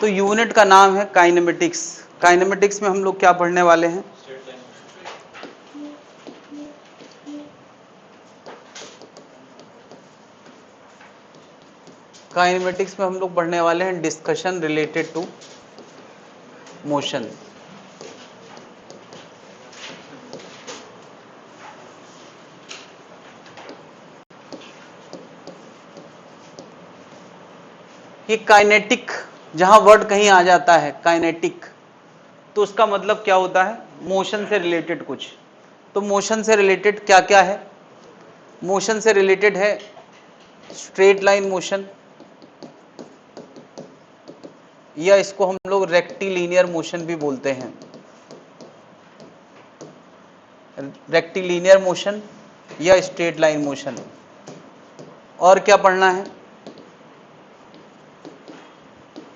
तो यूनिट का नाम है काइनेमेटिक्स। काइनेमेटिक्स में हम लोग क्या पढ़ने वाले हैं? काइनेमेटिक्स में हम लोग पढ़ने वाले हैं डिस्कशन रिलेटेड टू मोशन। ये काइनेटिक, जहां वर्ड कहीं आ जाता है काइनेटिक, तो उसका मतलब क्या होता है? मोशन से रिलेटेड कुछ। तो मोशन से रिलेटेड क्या क्या है? मोशन से रिलेटेड है स्ट्रेट लाइन मोशन, या इसको हम लोग रेक्टिलिनियर मोशन भी बोलते हैं। रेक्टिलिनियर मोशन या स्ट्रेट लाइन मोशन। और क्या पढ़ना है?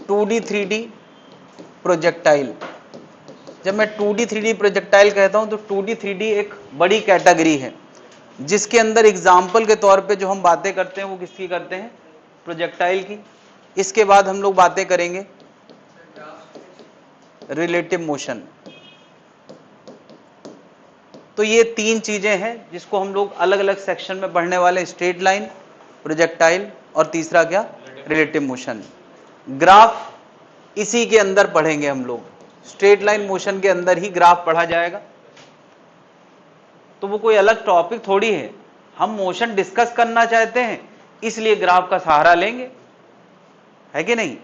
2D 3D projectile. जब मैं 2D 3D प्रोजेक्टाइल कहता हूं तो 2D 3D एक बड़ी कैटेगरी है, जिसके अंदर एग्जाम्पल के तौर पे जो हम बातें करते हैं वो किसकी करते हैं? प्रोजेक्टाइल की। इसके बाद हम लोग बातें करेंगे रिलेटिव मोशन। तो ये तीन चीजें हैं जिसको हम लोग अलग अलग सेक्शन में पढ़ने वाले हैं, स्ट्रेट लाइन, प्रोजेक्टाइल और तीसरा क्या? Relative motion. ग्राफ इसी के अंदर पढ़ेंगे हम लोग, स्ट्रेट लाइन मोशन के अंदर ही ग्राफ पढ़ा जाएगा। तो वो कोई अलग टॉपिक थोड़ी है, हम मोशन डिस्कस करना चाहते हैं इसलिए ग्राफ का सहारा लेंगे, है कि नहीं?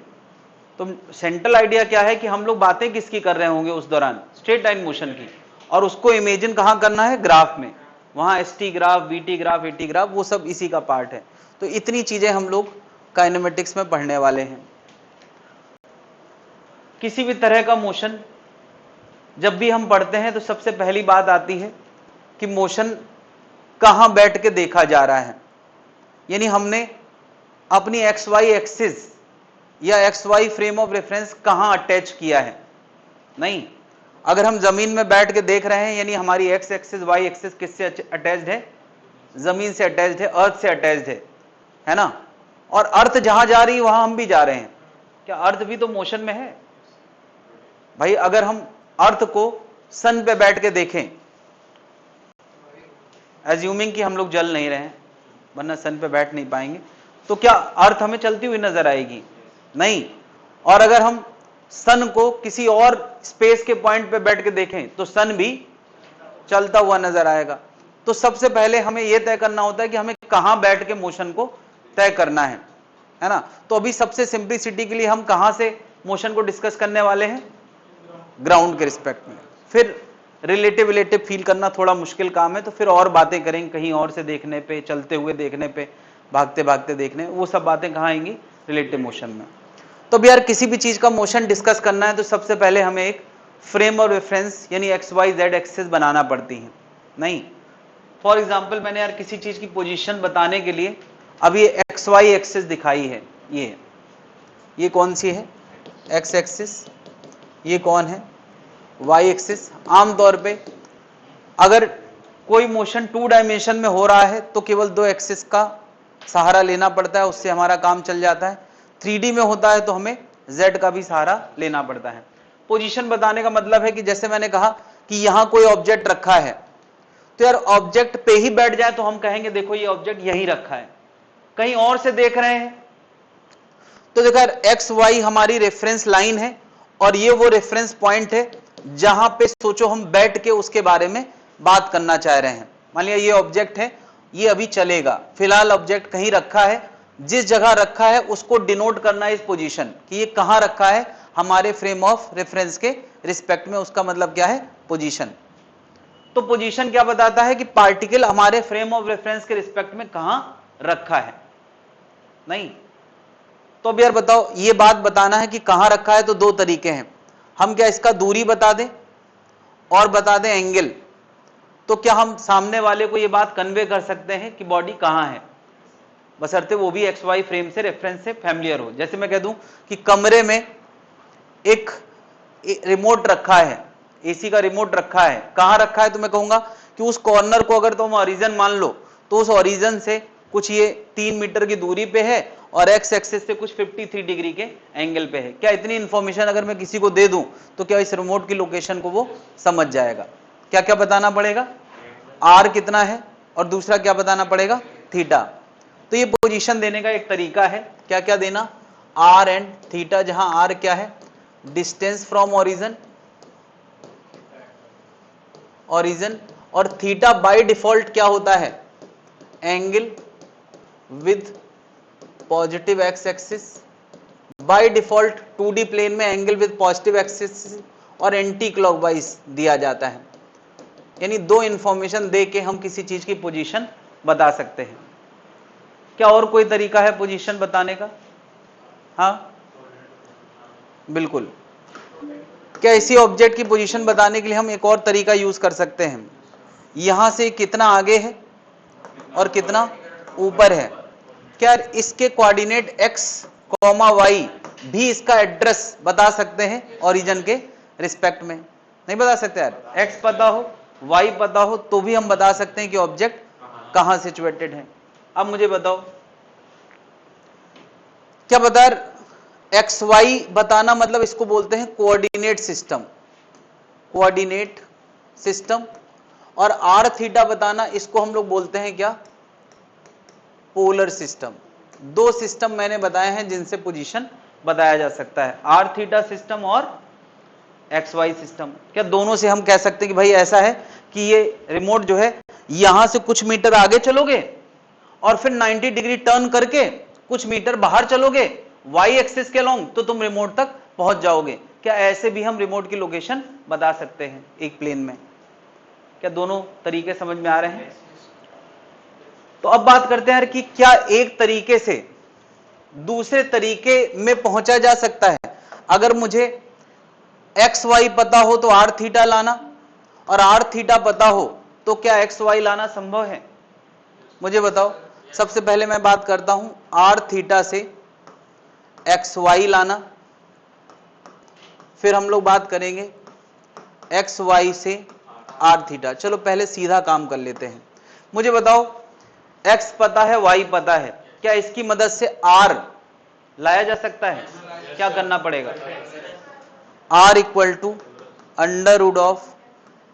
तो सेंट्रल आइडिया क्या है कि हम लोग बातें किसकी कर रहे होंगे उस दौरान? स्ट्रेट लाइन मोशन की। और उसको इमेजिन कहां करना है? ग्राफ में। वहां ST graph, BT graph, eighty graph, वो सब इसी का पार्ट है। तो इतनी चीजें हम लोग काइनेमेटिक्स में पढ़ने वाले हैं। किसी भी तरह का मोशन जब भी हम पढ़ते हैं तो सबसे पहली बात आती है कि मोशन कहां बैठ के देखा जा रहा है। यानी हमने अपनी एक्स वाई एक्सिस या x y frame of reference कहां अटैच किया है? नहीं, अगर हम जमीन में बैठ के देख रहे हैं यानी हमारी एक्स एक्सिस वाई एक्सिस किससे अटैच्ड है? जमीन से अटैच्ड है, अर्थ से अटैच्ड है ना? और अर्थ जहां जा रही है वहां हम भी जा रहे हैं। क्या अर्थ भी तो मोशन में है भाई? अगर हम अर्थ को सन पे बैठ के देखें, एज्यूमिंग कि हम लोग जल नहीं रहे हैं वरना सन पे बैठ नहीं पाएंगे, तो क्या अर्थ हमें चलती हुई नजर आएगी? नहीं। और अगर हम सन को किसी और स्पेस के पॉइंट पे बैठ के देखें तो सन भी चलता हुआ नजर आएगा। तो सबसे पहले हमें यह तय करना होता है कि हमें कहां बैठ के मोशन को तय करना है ना? तो अभी सबसे सिंप्लिसिटी के लिए हम कहां से मोशन को डिस्कस करने वाले हैं? ग्राउंड के रिस्पेक्ट में। फिर रिलेटिव फील करना थोड़ा मुश्किल काम है, तो फिर और बातें करेंगे कहीं और से देखने पे, चलते हुए देखने पे, भागते भागते देखने, वो सब बातें कहां आएंगी? रिलेटिव मोशन में। तो भी यार किसी भी चीज का मोशन डिस्कस करना है तो सबसे पहले हमें एक फ्रेम और रेफरेंस यानी एक्स वाई जेड एक्सिस बनाना पड़ती है। नहीं, फॉर एग्जाम्पल मैंने यार किसी चीज की पोजीशन बताने के लिए अब ये एक्स वाई एक्सिस दिखाई है, ये कौन सी है? X axis. ये कौन है? Y axis. आमतौर पे अगर कोई मोशन 2 डायमेंशन में हो रहा है तो केवल 2 एक्सिस का सहारा लेना पड़ता है, उससे हमारा काम चल जाता है। 3D में होता है तो हमें z का भी सहारा लेना पड़ता है। पोजीशन बताने का मतलब है कि जैसे मैंने कहा कि यहां कोई ऑब्जेक्ट रखा है, तो यार ऑब्जेक्ट पे ही बैठ जाए तो हम कहेंगे देखो ये ऑब्जेक्ट यहीं रखा है। कहीं और से देख रहे हैं तो देखो यार एक्स वाई हमारी रेफरेंस लाइन है और ये वो रेफरेंस पॉइंट है जहां पे सोचो हम बैठ के उसके बारे में बात करना चाह रहे हैं। मान लिया ये ऑब्जेक्ट है, ये अभी चलेगा, फिलहाल ऑब्जेक्ट कहीं रखा है, जिस जगह रखा है उसको डिनोट करना है इस पोजीशन कि ये कहां रखा है हमारे फ्रेम ऑफ रेफरेंस के रिस्पेक्ट में, उसका मतलब क्या है? पोजीशन। तो पोजीशन क्या बताता है कि पार्टिकल हमारे फ्रेम ऑफ रेफरेंस के रिस्पेक्ट में कहां रखा है। नहीं, तो अब यार बताओ, ये बात बताना है कि कहां रखा है तो दो तरीके हैं। हम क्या इसका दूरी बता दें और बता दें एंगल, तो क्या हम सामने वाले को ये बात कन्वे कर सकते हैं कि बॉडी कहां है? बशर्ते वो भी एक्स वाई फ्रेम से रेफरेंस से फैमिलियर हो। जैसे मैं कह दूं कि कमरे में एक रिमोट रखा है, एसी का रिमोट रखा है, कहां रखा है, तो मैं कहूंगा कि उस कॉर्नर को अगर तुम ओरिजिन मान लो तो उस ओरिजिन से कुछ ये 3 मीटर की दूरी पे है और एक्स एक्सिस से कुछ 53 डिग्री के एंगल पे है। क्या इतनी इंफॉर्मेशन अगर मैं किसी को दे दूं तो क्या इस रिमोट की लोकेशन को वो समझ जाएगा? क्या क्या बताना पड़ेगा? आर कितना है और दूसरा क्या बताना पड़ेगा? थीटा। तो ये पोजीशन देने का एक तरीका है। क्या क्या देना? आर एंड थीटा, जहां आर क्या है? डिस्टेंस फ्रॉम ओरिजिन, ओरिजिन, और थीटा बाय डिफॉल्ट क्या होता है? Angle with positive x axis. By default 2D plane में एंगल विद पॉजिटिव एक्सिस और एंटी क्लॉकवाइज दिया जाता है। यानी दो इंफॉर्मेशन दे के हम किसी चीज की पोजीशन बता सकते हैं। क्या और कोई तरीका है पोजीशन बताने का? हाँ बिल्कुल। क्या इसी ऑब्जेक्ट की पोजीशन बताने के लिए हम एक और तरीका यूज कर सकते हैं? यहां से कितना आगे है और कितना ऊपर है, क्या इसके कोऑर्डिनेट x, y भी इसका एड्रेस बता सकते हैं ओरिजिन के रिस्पेक्ट में? नहीं बता सकते यार। x पता हो, y पता हो तो भी हम बता सकते हैं कि ऑब्जेक्ट कहां सिचुएटेड है। अब मुझे बताओ, क्या बता, एक्स वाई बताना मतलब इसको बोलते हैं कोऑर्डिनेट सिस्टम, कोऑर्डिनेट सिस्टम। और आर थीटा बताना इसको हम लोग बोलते हैं क्या? Polar system. दो सिस्टम मैंने बताए हैं जिनसे पोजीशन बताया जा सकता है, आर थीटा सिस्टम और एक्स वाई सिस्टम। क्या दोनों से हम कह सकते हैं कि भाई ऐसा है कि ये रिमोट जो है यहां से कुछ मीटर आगे चलोगे और फिर 90 डिग्री टर्न करके कुछ मीटर बाहर चलोगे वाई एक्सिस के लॉन्ग तो तुम रिमोट तक पहुंच जाओगे? क्या ऐसे भी हम रिमोट की लोकेशन बता सकते हैं एक प्लेन में? क्या दोनों तरीके समझ में आ रहे हैं? तो अब बात करते हैं कि क्या एक तरीके से दूसरे तरीके में पहुंचा जा सकता है? अगर मुझे एक्स वाई पता हो तो आर थीटा लाना, और आर थीटा पता हो तो क्या एक्स वाई लाना संभव है? मुझे बताओ। सबसे पहले मैं बात करता हूं आर थीटा से एक्स वाई लाना, फिर हम लोग बात करेंगे एक्स वाई से आर थीटा। चलो पहले सीधा काम कर लेते हैं। मुझे बताओ, एक्स पता है, वाई पता है, क्या इसकी मदद से आर लाया जा सकता है? क्या करना पड़ेगा? R equal to under root of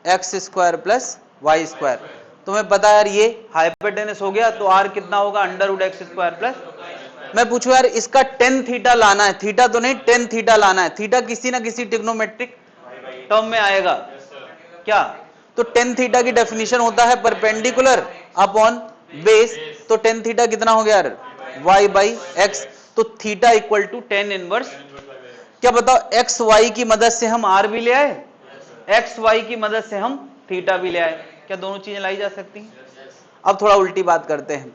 x square plus y square. तुम्हें पता है यार ये हाइपोटेनस हो गया तो आर कितना होगा? Under root x square plus. मैं पूछू यार इसका टेन थीटा लाना है, थीटा तो नहीं टेन थीटा लाना है। थीटा किसी ना किसी ट्रिग्नोमेट्रिक टर्म में आएगा क्या? तो टेन थीटा की डेफिनेशन होता है परपेंडिकुलर अपॉन बेस। तो टेन थीटा कितना हो गया यार? Y by X. तो theta equal to tan inverse. क्या बताओ, एक्स वाई की मदद से हम आर भी ले आए, एक्स वाई की मदद से हम थीटा भी ले आए। क्या दोनों चीजें लाई जा सकती हैं? अब थोड़ा उल्टी बात करते हैं।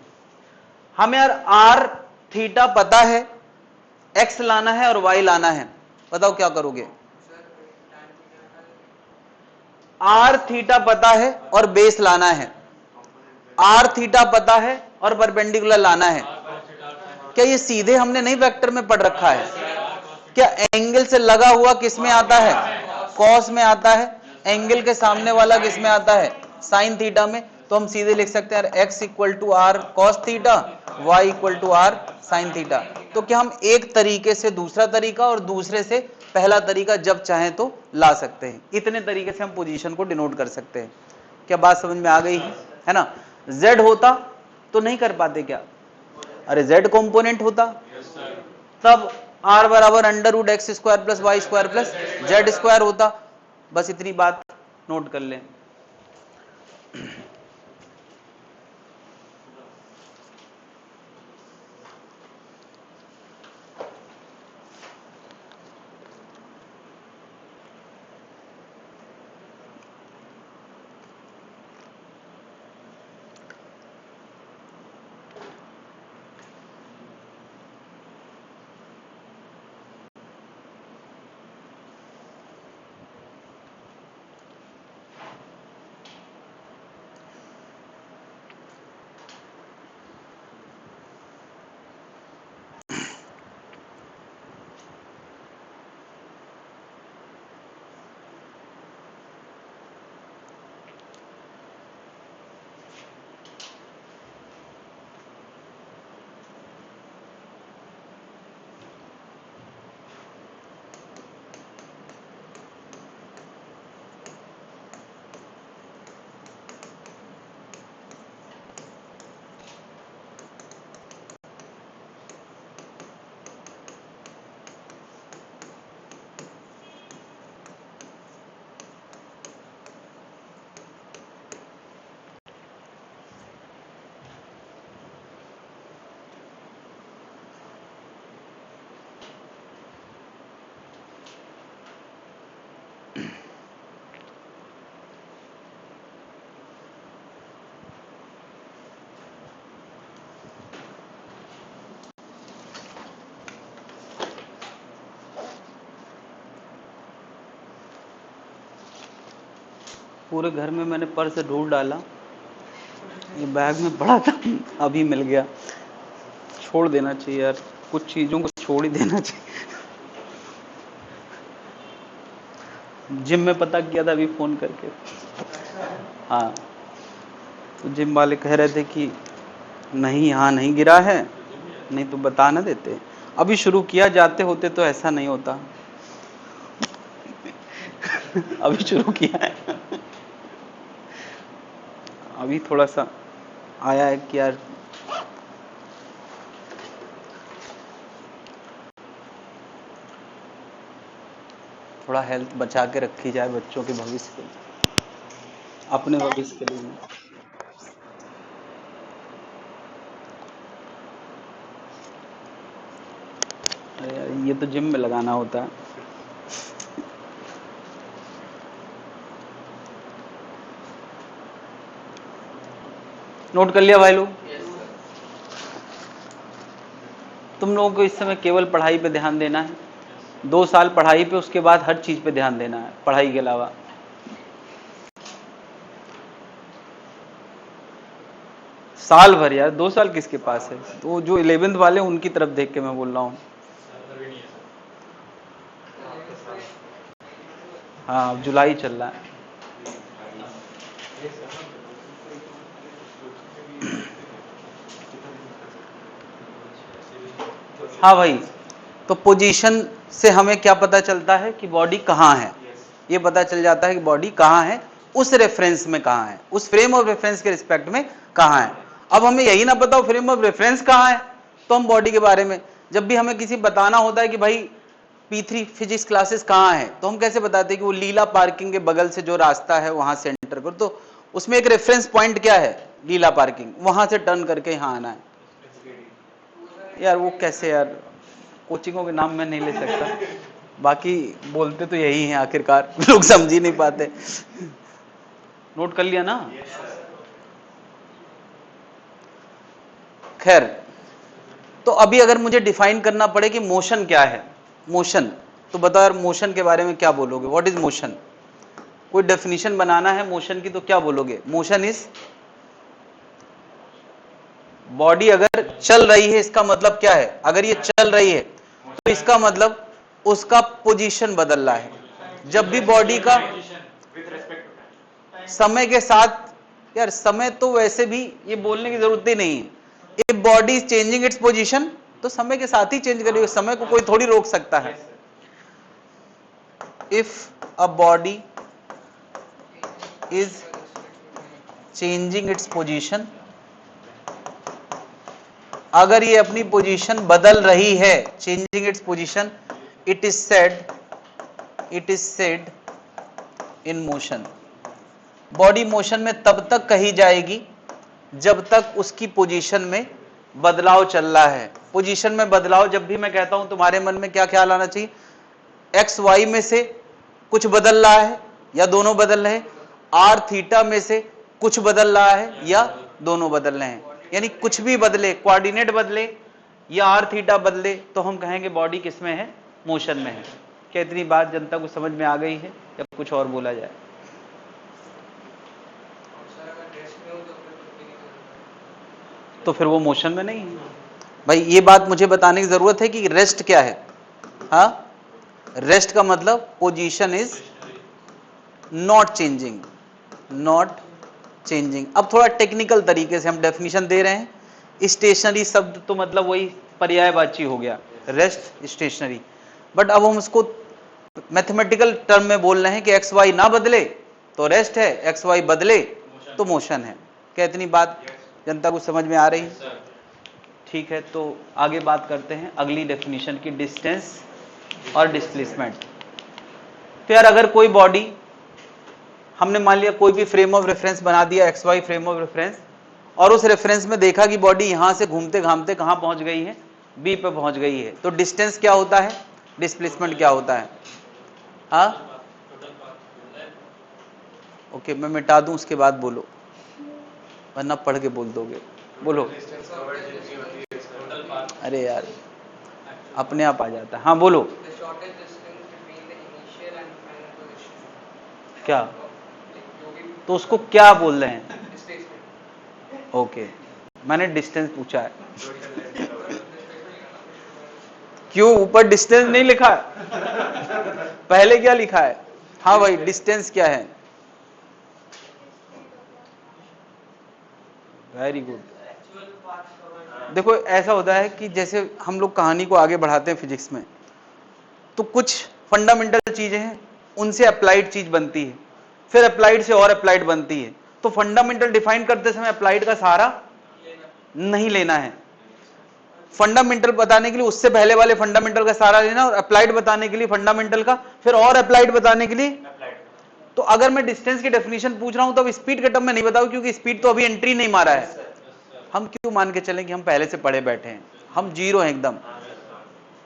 हम यार आर थीटा पता है, एक्स लाना है और वाई लाना है, बताओ क्या करोगे? आर थीटा पता है और बेस लाना है, आर थीटा पता है और परपेंडिकुलर लाना है। क्या ये सीधे हमने नहीं वेक्टर में पढ़ रखा है? क्या एंगल से लगा हुआ किस में आता है? कॉस में आता है। एंगल के सामने वाला किस में आता है? साइन थीटा में। तो हम सीधे लिख सकते हैं x equal to r cos theta, y equal to r sine theta. तो क्या हम एक तरीके से दूसरा तरीका और दूसरे से पहला तरीका जब चाहें तो ला सकते हैं? इतने तरीके से हम पोजीशन को डिनोट कर सकते हैं। क्या बात समझ में आ गई है ना? z होता तो नहीं कर पाते क्या? अरे z कंपोनेंट होता तब r बराबर under root x square plus y square plus z square होता। बस इतनी बात नोट कर लें। पूरे घर में मैंने पर्स ढूंढ डाला, ये बैग में पड़ा था, अभी मिल गया। छोड़ देना चाहिए यार, कुछ चीजों को छोड़ ही देना चाहिए। जिम में पता किया था अभी फोन करके। हाँ, तो जिम वाले कह रहे थे कि नहीं, यहाँ नहीं गिरा है, नहीं तो बता ना देते। अभी शुरू किया, जाते होते तो ऐसा नहीं होता। अभी शुरू किया है। अभी थोड़ा सा आया है कि यार थोड़ा हेल्थ बचा के रखी जाए बच्चों के भविष्य के लिए, अपने भविष्य के लिए। अरे यार, ये तो जिम में लगाना होता है। नोट कर लिया भाई लोग? तुम लोगों को इस समय केवल पढ़ाई पे ध्यान देना है। 2 साल पढ़ाई पे, उसके बाद हर चीज पे ध्यान देना है पढ़ाई के अलावा। साल भर यार, 2 साल किसके पास है? तो जो 11th वाले उनकी तरफ देख के मैं बोल रहा हूँ। हाँ, अब जुलाई चल रहा है। हाँ भाई, तो पोजीशन से हमें क्या पता चलता है कि बॉडी कहाँ है? ये पता चल जाता है कि बॉडी कहाँ है, उस रेफरेंस में कहाँ है, उस फ्रेम ऑफ रेफरेंस के रिस्पेक्ट में कहाँ है। अब हमें यही ना पता हो फ्रेम ऑफ रेफरेंस कहाँ है, तो हम बॉडी के बारे में, जब भी हमें किसी बताना होता है कि भाई P3 फिजिक्स क्लासेस कहाँ है, तो हम कैसे बताते हैं कि वो लीला पार्किंग के बगल से जो रास्ता है वहां से एंटर करो। तो उसमें एक रेफरेंस पॉइंट क्या है? लीला पार्किंग, वहां से टर्न करके यहाँ आना है। यार वो कैसे यार, कोचिंगों के नाम मैं नहीं ले सकता, बाकी बोलते तो यही हैं आखिरकार, लोग समझ ही नहीं पाते। नोट कर लिया ना? खैर, तो अभी अगर मुझे डिफाइन करना पड़े कि मोशन क्या है, मोशन, तो बताओ यार मोशन के बारे में क्या बोलोगे? What is motion? कोई डेफिनेशन बनाना है मोशन की तो क्या बोलोगे? मोशन इज, बॉडी अगर चल रही है इसका मतलब क्या है? अगर ये चल रही है तो इसका मतलब उसका पोजीशन बदल रहा है। जब भी बॉडी का समय के साथ, यार समय तो वैसे भी ये बोलने की जरूरत ही नहीं है। If body is changing its position, तो समय के साथ ही चेंज करेगी, समय को कोई थोड़ी रोक सकता है। If a body is changing its position, अगर ये अपनी पोजीशन बदल रही है, changing its position, it is said in motion. Body motion में तब तक कही जाएगी जब तक उसकी पोजीशन में बदलाव चल रहा है। पोजीशन में बदलाव, जब भी मैं कहता हूं तुम्हारे मन में क्या ख्याल आना चाहिए? एक्स वाई में से कुछ बदल रहा है या दोनों बदल रहे हैं? आर थीटा में से कुछ बदल रहा है या दोनों बदल रहे हैं? यानी कुछ भी बदले, कोऑर्डिनेट बदले या आर थीटा बदले, तो हम कहेंगे बॉडी किस में है? मोशन में है। क्या इतनी बात जनता को समझ में आ गई है या कुछ और बोला जाए? तो फिर वो मोशन में नहीं है। भाई ये बात मुझे बताने की जरूरत है कि रेस्ट क्या है? हाँ, रेस्ट का मतलब position is not changing, not changing. अब थोड़ा टेक्निकल तरीके से हम डेफिनेशन दे रहे हैं। स्टेशनरी शब्द तो मतलब वही पर्यायवाची हो गया, रेस्ट स्टेशनरी, बट अब हम उसको मैथमेटिकल टर्म में बोल रहे हैं कि एक्स वाई ना बदले तो रेस्ट है, एक्स वाई बदले तो मोशन है। क्या इतनी बात जनता को समझ में आ रही है? ठीक है, तो आगे बात करते हैं अगली डेफिनेशन की, डिस्टेंस और डिस्प्लेसमेंट। तो यार अगर कोई बॉडी, हमने मान लिया कोई भी फ्रेम ऑफ रेफरेंस बना दिया, x y frame of reference, और उस रेफरेंस में देखा कि बॉडी यहां से घूमते घामते कहां पहुंच गई है? बी पे पहुंच गई है। तो डिस्टेंस क्या होता है, डिस्प्लेसमेंट क्या होता है? हाँ, ओके, मैं मिटा दूं उसके बाद बोलो, वरना पढ़ के बोल दोगे। बोलो। अरे यार, अपने आप आ जाता है। हाँ बोलो। क्या? तो उसको क्या बोल रहे हैं? ओके, मैंने डिस्टेंस पूछा है। क्यों ऊपर डिस्टेंस नहीं लिखा है? पहले क्या लिखा है? हाँ भाई, डिस्टेंस क्या है? Very good. देखो ऐसा होता है कि जैसे हम लोग कहानी को आगे बढ़ाते हैं फिजिक्स में, तो कुछ फंडामेंटल चीजें हैं, उनसे अप्लाइड चीज बनती है, फिर अप्लाइड से और अप्लाइड बनती है। तो फंडामेंटल डिफाइन करते समय अप्लाइड का सहारा नहीं लेना है। फंडामेंटल बताने के लिए उससे पहले वाले फंडामेंटल का सहारा लेना, और अप्लाइड बताने के लिए फंडामेंटल का, फिर और अप्लाइड बताने के लिए। तो अगर मैं डिस्टेंस की डेफिनेशन पूछ रहा हूं तो अब स्पीड के टर्म में नहीं बताऊं, क्योंकि स्पीड तो अभी एंट्री नहीं मारा है। हम क्यों मान के चलें कि हम पहले से पढ़े बैठे हैं? हम जीरो हैं एकदम।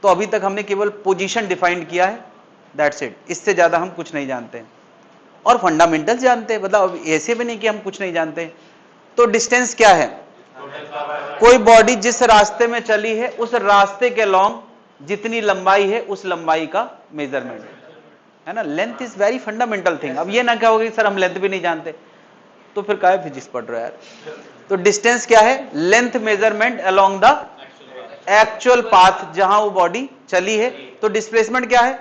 तो अभी तक हमने केवल पोजीशन डिफाइन किया है, दैट्स इट। इससे ज्यादा हम कुछ नहीं जानते, और फंडामेंटल जानते हैं, मतलब ऐसे भी नहीं कि हम कुछ नहीं जानते। तो डिस्टेंस क्या है? कोई बॉडी जिस रास्ते में चली है उस रास्ते के लॉन्ग जितनी लंबाई है उस लंबाई का मेजरमेंट है ना। Length is very fundamental thing. अब ये ना कहोगे सर हम लेंथ भी नहीं जानते, तो फिर काहे फिजिक्स पढ़ रहे हो यार? तो डिस्टेंस क्या है? Length measurement along the actual path जहां वो बॉडी चली है। तो डिस्प्लेसमेंट क्या है?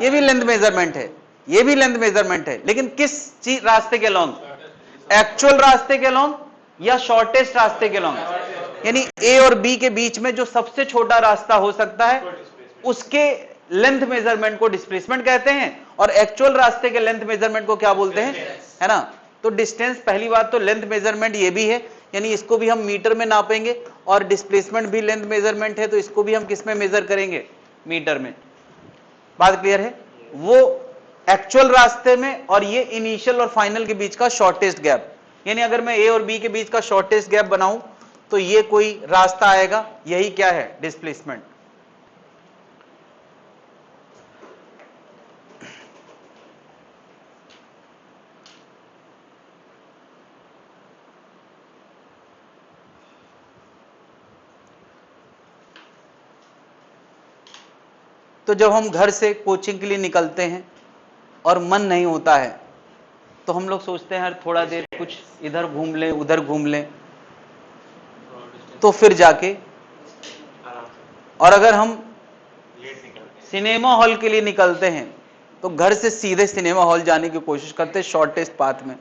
ये भी लेंथ मेजरमेंट है, ये भी लेंथ मेजरमेंट है, लेकिन किस चीज रास्ते के लॉन्ग? एक्चुअल रास्ते के लॉन्ग या शॉर्टेस्ट रास्ते के लॉन्ग? यानी ए और बी के बीच में जो सबसे छोटा रास्ता हो सकता है उसके लेंथ मेजरमेंट को डिस्प्लेसमेंट कहते हैं, और एक्चुअल रास्ते के लेंथ मेजरमेंट को क्या बोलते हैं? है ना। तो डिस्टेंस, पहली बात तो लेंथ मेजरमेंट ये भी है, यानी इसको भी हम मीटर में नापेंगे, और डिस्प्लेसमेंट भी लेंथ मेजरमेंट है, तो इसको भी हम किस में मेजर करेंगे? मीटर में। बात क्लियर है? वो एक्चुअल रास्ते में, और ये इनिशियल और फाइनल के बीच का शॉर्टेस्ट गैप। यानी अगर मैं ए और बी के बीच का शॉर्टेस्ट गैप बनाऊं तो ये कोई रास्ता आएगा, यही क्या है? डिस्प्लेसमेंट। तो जब हम घर से कोचिंग के लिए निकलते हैं और मन नहीं होता है, तो हम लोग सोचते हैं यार थोड़ा देर कुछ इधर घूम लें उधर घूम लें, तो फिर जाके, और अगर हम सिनेमा हॉल के लिए निकलते हैं तो घर से सीधे सिनेमा हॉल जाने की कोशिश करते हैं शॉर्टेस्ट पाथ में,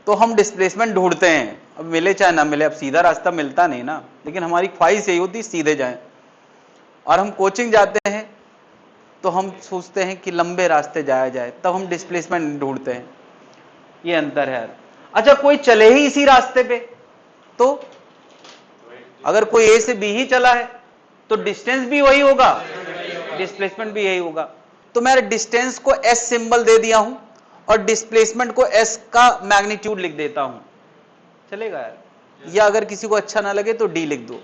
तो हम डिस्प्लेसमेंट ढूंढते हैं। अब मिले चाहे ना मिले, अब सीधा रास्ता मिलता नहीं ना, लेकिन हमारी ख्वाहिश यही होती सीधे जाएं। और हम कोचिंग जाते हैं तो हम सोचते हैं कि लंबे रास्ते जाया जाए, तब हम डिस्प्लेसमेंट ढूंढते हैं। ये अंतर है यार। अच्छा, कोई चले ही इसी रास्ते पे, तो अगर कोई ए से बी ही चला है तो डिस्टेंस भी वही होगा, डिस्प्लेसमेंट भी यही होगा। तो मैं डिस्टेंस को एस सिंबल दे दिया हूं और डिस्प्लेसमेंट को एस का मैग्नीट्यूड लिख देता हूं, चलेगा यार? या अगर किसी को अच्छा ना लगे तो डी लिख दो,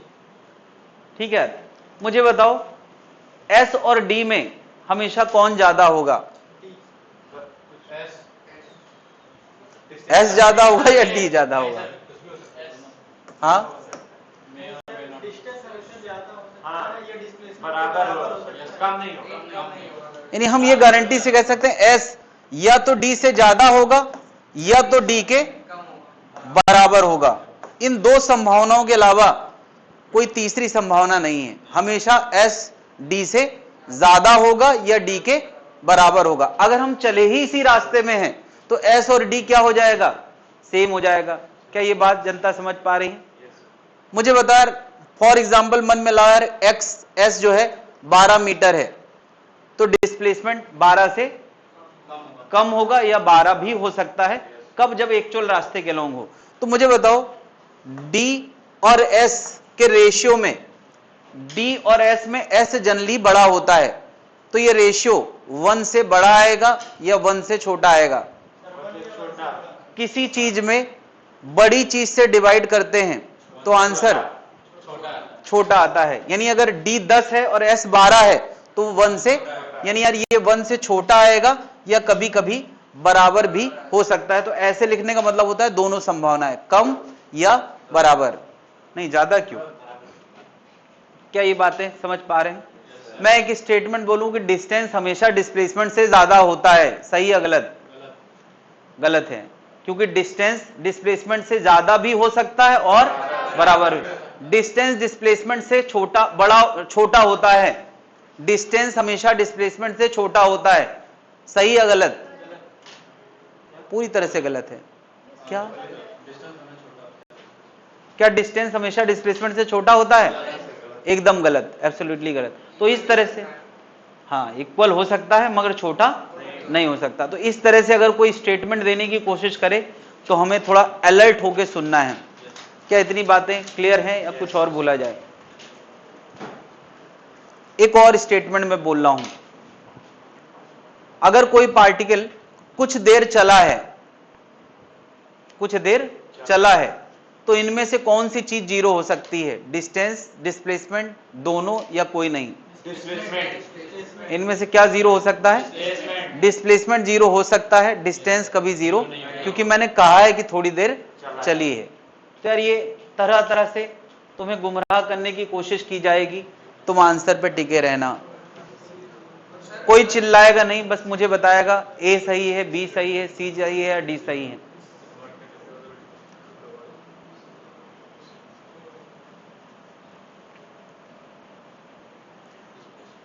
ठीक है। मुझे बताओ एस और डी में हमेशा कौन ज्यादा होगा? एस ज्यादा होगा या डी ज्यादा होगा? हाँ, यानी हम ये गारंटी से कह सकते हैं एस या तो डी से ज्यादा होगा या तो डी के बराबर होगा। इन दो संभावनाओं के अलावा कोई तीसरी संभावना नहीं है। हमेशा एस डी से ज्यादा होगा या डी के बराबर होगा। अगर हम चले ही इसी रास्ते में हैं तो एस और डी क्या हो जाएगा? सेम हो जाएगा। क्या ये बात जनता समझ पा रही है? मुझे बता यार, फॉर एग्जाम्पल मन में लाओ यार, एक्स एस जो है 12 मीटर है, तो डिस्प्लेसमेंट 12 से कम होगा या 12 भी हो सकता है। कब? जब एक्चुअल रास्ते के लॉन्ग हो। तो मुझे बताओ डी और एस के रेशियो में, डी और एस में एस जनरली बड़ा होता है, तो ये रेशियो 1 से बड़ा आएगा या 1 से छोटा आएगा? किसी चीज में बड़ी चीज से डिवाइड करते हैं तो आंसर छोटा आता है। यानी अगर डी 10 है और एस 12 है तो 1 से, यानी यार ये 1 से छोटा आएगा या कभी कभी बराबर भी हो सकता है। तो ऐसे लिखने का मतलब होता है दोनों संभावनाएं, कम या बराबर। नहीं, ज्यादा क्यों? क्या ये बातें समझ पा रहे हैं? मैं एक स्टेटमेंट बोलूं कि डिस्टेंस हमेशा डिस्प्लेसमेंट से ज्यादा होता है, सही या गलत? गलत है। क्योंकि डिस्टेंस डिस्प्लेसमेंट से ज्यादा भी हो सकता है और बराबर भी। डिस्टेंस डिस्प्लेसमेंट से छोटा होता है। डिस्टेंस हमेशा डिस्प्लेसमेंट से छोटा होता है। सही या गलत? पूरी तरह से गलत है। क्या डिस्टेंस हमेशा डिस्प्लेसमेंट से छोटा होता है? एकदम गलत, एब्सोल्युटली गलत। तो इस तरह से हाँ, इक्वल हो सकता है मगर छोटा नहीं हो सकता। तो इस तरह से अगर कोई स्टेटमेंट देने की कोशिश करे तो हमें थोड़ा अलर्ट होकर सुनना है। क्या इतनी बातें क्लियर हैं या कुछ और बोला जाए? एक और स्टेटमेंट में बोल रहा हूं, अगर कोई पार्टिकल कुछ देर चला है तो इनमें से कौन सी चीज जीरो हो सकती है? डिस्टेंस, डिस्प्लेसमेंट, दोनों या कोई नहीं? इनमें से क्या जीरो हो सकता है? डिस्प्लेसमेंट जीरो हो सकता है, डिस्टेंस कभी जीरो, क्योंकि मैंने कहा है कि थोड़ी देर चली है। तो यार ये तरह तरह से तुम्हें गुमराह करने की कोशिश की जाएगी, तुम आंसर पे टिके रहना। कोई चिल्लाएगा नहीं, बस मुझे बताएगा ए सही है, बी सही है, सी सही है या डी सही है।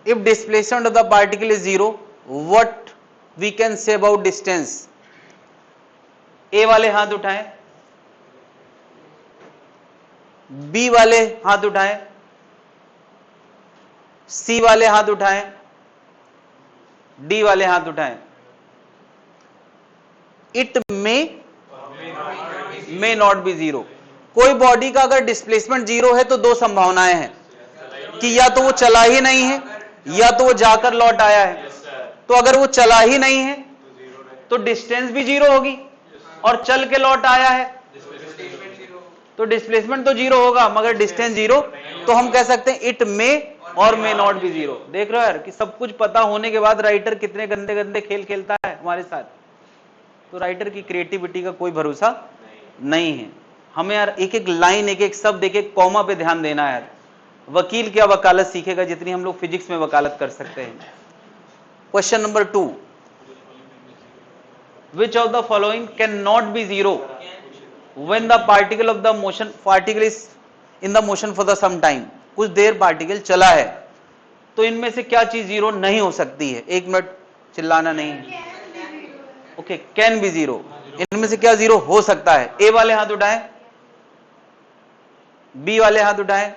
If displacement of the particle is zero, what we can say about distance? A वाले हाथ उठाएं, B वाले हाथ उठाएं, C वाले हाथ उठाएं, D वाले हाथ उठाएं। It may not be zero। कोई बॉडी का अगर डिस्प्लेसमेंट जीरो है तो दो संभावनाएं हैं कि या तो वो चला ही नहीं है या तो वो जाकर लौट आया है। तो अगर वो चला ही नहीं है तो डिस्टेंस भी जीरो होगी, और चल के लौट आया है तो डिस्प्लेसमेंट तो जीरो होगा मगर डिस्टेंस जीरो। तो हम कह सकते हैं इट मे और मे नॉट बी जीरो। देख रहे हो यार कि सब कुछ पता होने के बाद राइटर कितने गंदे गंदे खेल खेलता है हमारे साथ। तो राइटर की क्रिएटिविटी का कोई भरोसा नहीं है। हमें यार एक एक लाइन, एक एक शब्द, एक एक कॉमा पे ध्यान देना है यार। वकील क्या वकालत सीखेगा जितनी हम लोग फिजिक्स में वकालत कर सकते हैं। Question number 2, which of the following can not be zero when the particle is in the motion for the some time. कुछ देर पार्टिकल चला है तो इनमें से क्या चीज जीरो नहीं हो सकती है? एक मिनट, चिल्लाना नहीं। Okay, can be zero. इनमें से क्या जीरो हो सकता है? ए वाले हाथ उठाएं, बी वाले हाथ उठाएं।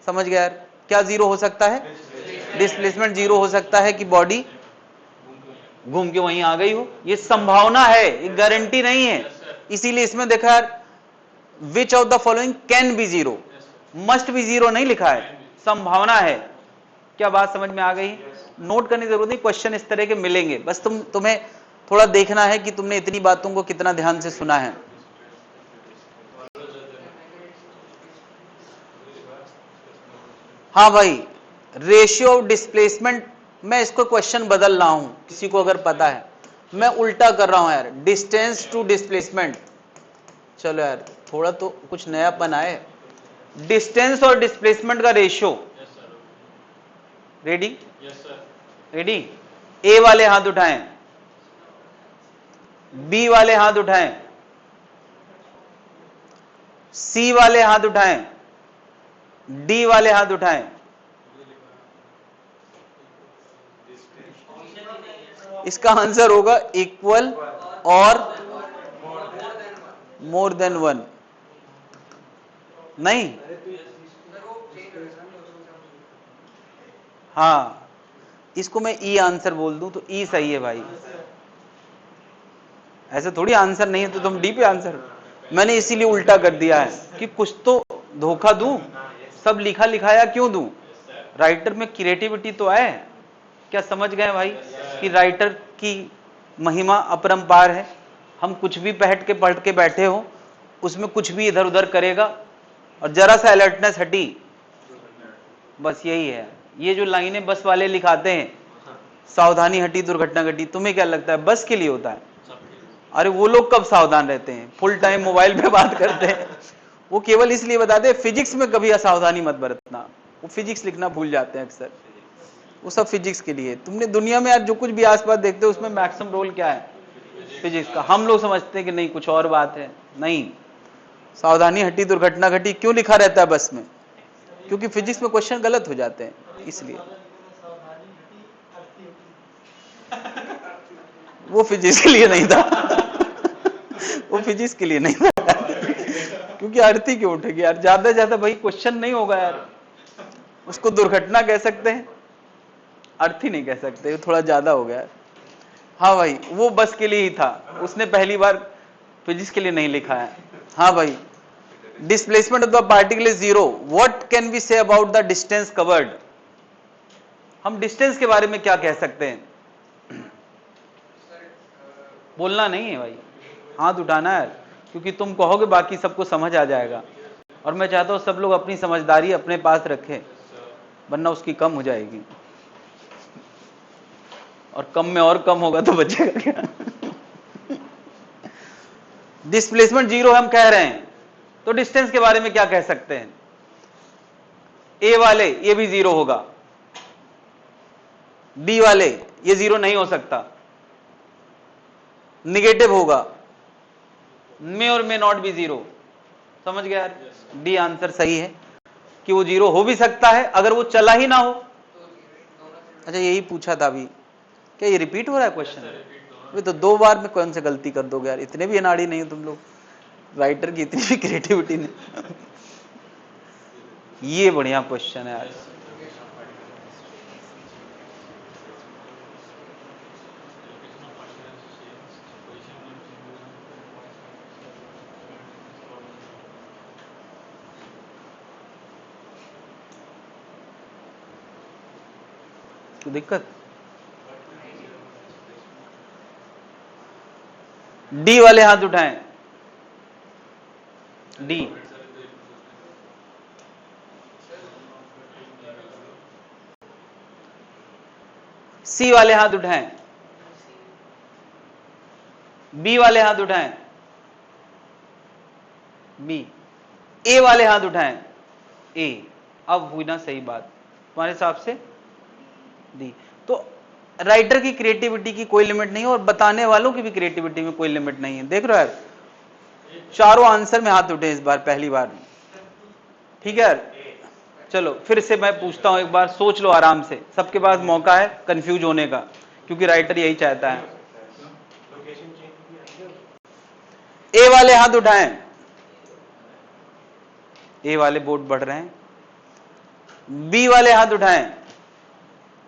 समझ गया यार? क्या जीरो हो सकता है? डिस्प्लेसमेंट जीरो हो सकता है कि बॉडी घूम के वहीं आ गई हो। ये संभावना है, ये गारंटी नहीं है। इसीलिए इसमें देखा यार, विच of the following can be zero, must be zero नहीं लिखा है, संभावना है। क्या बात समझ में आ गई? नोट करने की जरूरत नहीं, क्वेश्चन इस तरह के मिलेंगे, बस तुम्हें थोड़ा देखना है कि तुमने इतनी बातों को कितना ध्यान से सुना है। हाँ भाई, रेशियो ऑफ डिस्प्लेसमेंट, मैं इसको क्वेश्चन बदल रहा हूं, किसी को अगर पता है, मैं उल्टा कर रहा हूं यार, डिस्टेंस टू डिस्प्लेसमेंट। चलो यार थोड़ा तो कुछ नयापन आए। डिस्टेंस और डिस्प्लेसमेंट का रेशियो, रेडी? रेडी? ए वाले हाथ उठाएं, बी वाले हाथ उठाएं, सी वाले हाथ उठाएं, डी वाले हाथ उठाएं। इसका आंसर होगा इक्वल और मोर देन वन। नहीं, हाँ, इसको मैं ई आंसर बोल दूं तो ई सही है भाई। ऐसे थोड़ी आंसर नहीं है तो तुम डी पे आंसर। मैंने इसीलिए उल्टा कर दिया है कि कुछ तो धोखा दूं, सब लिखा लिखाया क्यों दूं, राइटर में क्रिएटिविटी तो आए। क्या समझ गए भाई कि राइटर की महिमा अपरंपार है। हम कुछ भी पढ़ के बैठे हो, उसमें कुछ भी इधर उधर करेगा और जरा सा अलर्टनेस हटी, बस यही है। ये जो लाइनें बस वाले लिखाते हैं, सावधानी हटी दुर्घटना घटी, तुम्हें क्या लगता है बस के लिए होता है? अरे वो लोग कब सावधान रहते हैं, फुल टाइम मोबाइल पे बात करते हैं। वो केवल इसलिए बताते हैं फिजिक्स में कभी असावधानी मत बरतना, वो फिजिक्स लिखना भूल जाते हैं अक्सर। वो सब फिजिक्स के लिए। तुमने दुनिया में यार जो कुछ भी आसपास देखते हो उसमें मैक्सिमम रोल क्या है? फिजिक्स का। हम लोग समझते हैं कि नहीं कुछ और बात है। नहीं, सावधानी हटी दुर्घटना घटी क्यों लिखा रहता है बस में? क्योंकि फिजिक्स में क्वेश्चन गलत हो जाते हैं, इसलिए। वो फिजिक्स के लिए नहीं था वो फिजिक्स के लिए नहीं था क्योंकि अर्थी क्यों उठेगी यार, ज्यादा से ज्यादा भाई क्वेश्चन नहीं होगा यार, उसको दुर्घटना कह सकते हैं, अर्थी नहीं कह सकते, थोड़ा ज्यादा हो गया। हाँ भाई, वो बस के लिए ही था, उसने पहली बार फिजिक्स के लिए नहीं लिखा है। हाँ भाई, displacement of the particle is zero, what can we say about the distance covered? हम डिस्टेंस के बारे में क्या कह सकते हैं? बोलना नहीं है भाई, हाथ उठाना है, क्योंकि तुम कहोगे बाकी सबको समझ आ जाएगा, और मैं चाहता हूं सब लोग अपनी समझदारी अपने पास रखें, वरना उसकी कम हो जाएगी, और कम में और कम होगा तो बचेगा क्या? डिस्प्लेसमेंट जीरो हम कह रहे हैं, तो डिस्टेंस के बारे में क्या कह सकते हैं? ए वाले ये भी जीरो होगा, बी वाले ये जीरो नहीं हो सकता, निगेटिव होगा, मे और मे नॉट बी जीरो। समझ गया यार? डी आंसर सही है कि वो जीरो हो भी सकता है अगर वो चला ही ना हो। अच्छा, यही पूछा था अभी, क्या ये रिपीट हो रहा है क्वेश्चन? अभी तो 2 बार में कौन से गलती कर दोगे यार, इतने भी अनाड़ी नहीं हो तुम लोग, राइटर की इतनी भी क्रिएटिविटी नहीं। ये बढ़िया क्वेश्चन है यार। तो दिक्कत डी वाले हाथ उठाएं, डी। सी वाले हाथ उठाएं, बी वाले हाथ उठाएं, बी। ए वाले हाथ उठाएं, ए। अब हुई ना सही बात तुम्हारे हिसाब से? डी। तो राइटर की क्रिएटिविटी की कोई लिमिट नहीं है, और बताने वालों की भी क्रिएटिविटी में कोई लिमिट नहीं है। देख रहे हो यार, चारों आंसर में हाथ उठे इस बार, पहली बार। ठीक है यार, चलो फिर से मैं पूछता हूं, एक बार सोच लो आराम से, सबके पास मौका है कंफ्यूज होने का, क्योंकि राइटर यही चाहता है। ए वाले हाथ उठाएं, ए वाले बोर्ड बढ़ रहे हैं। बी वाले हाथ उठाएं,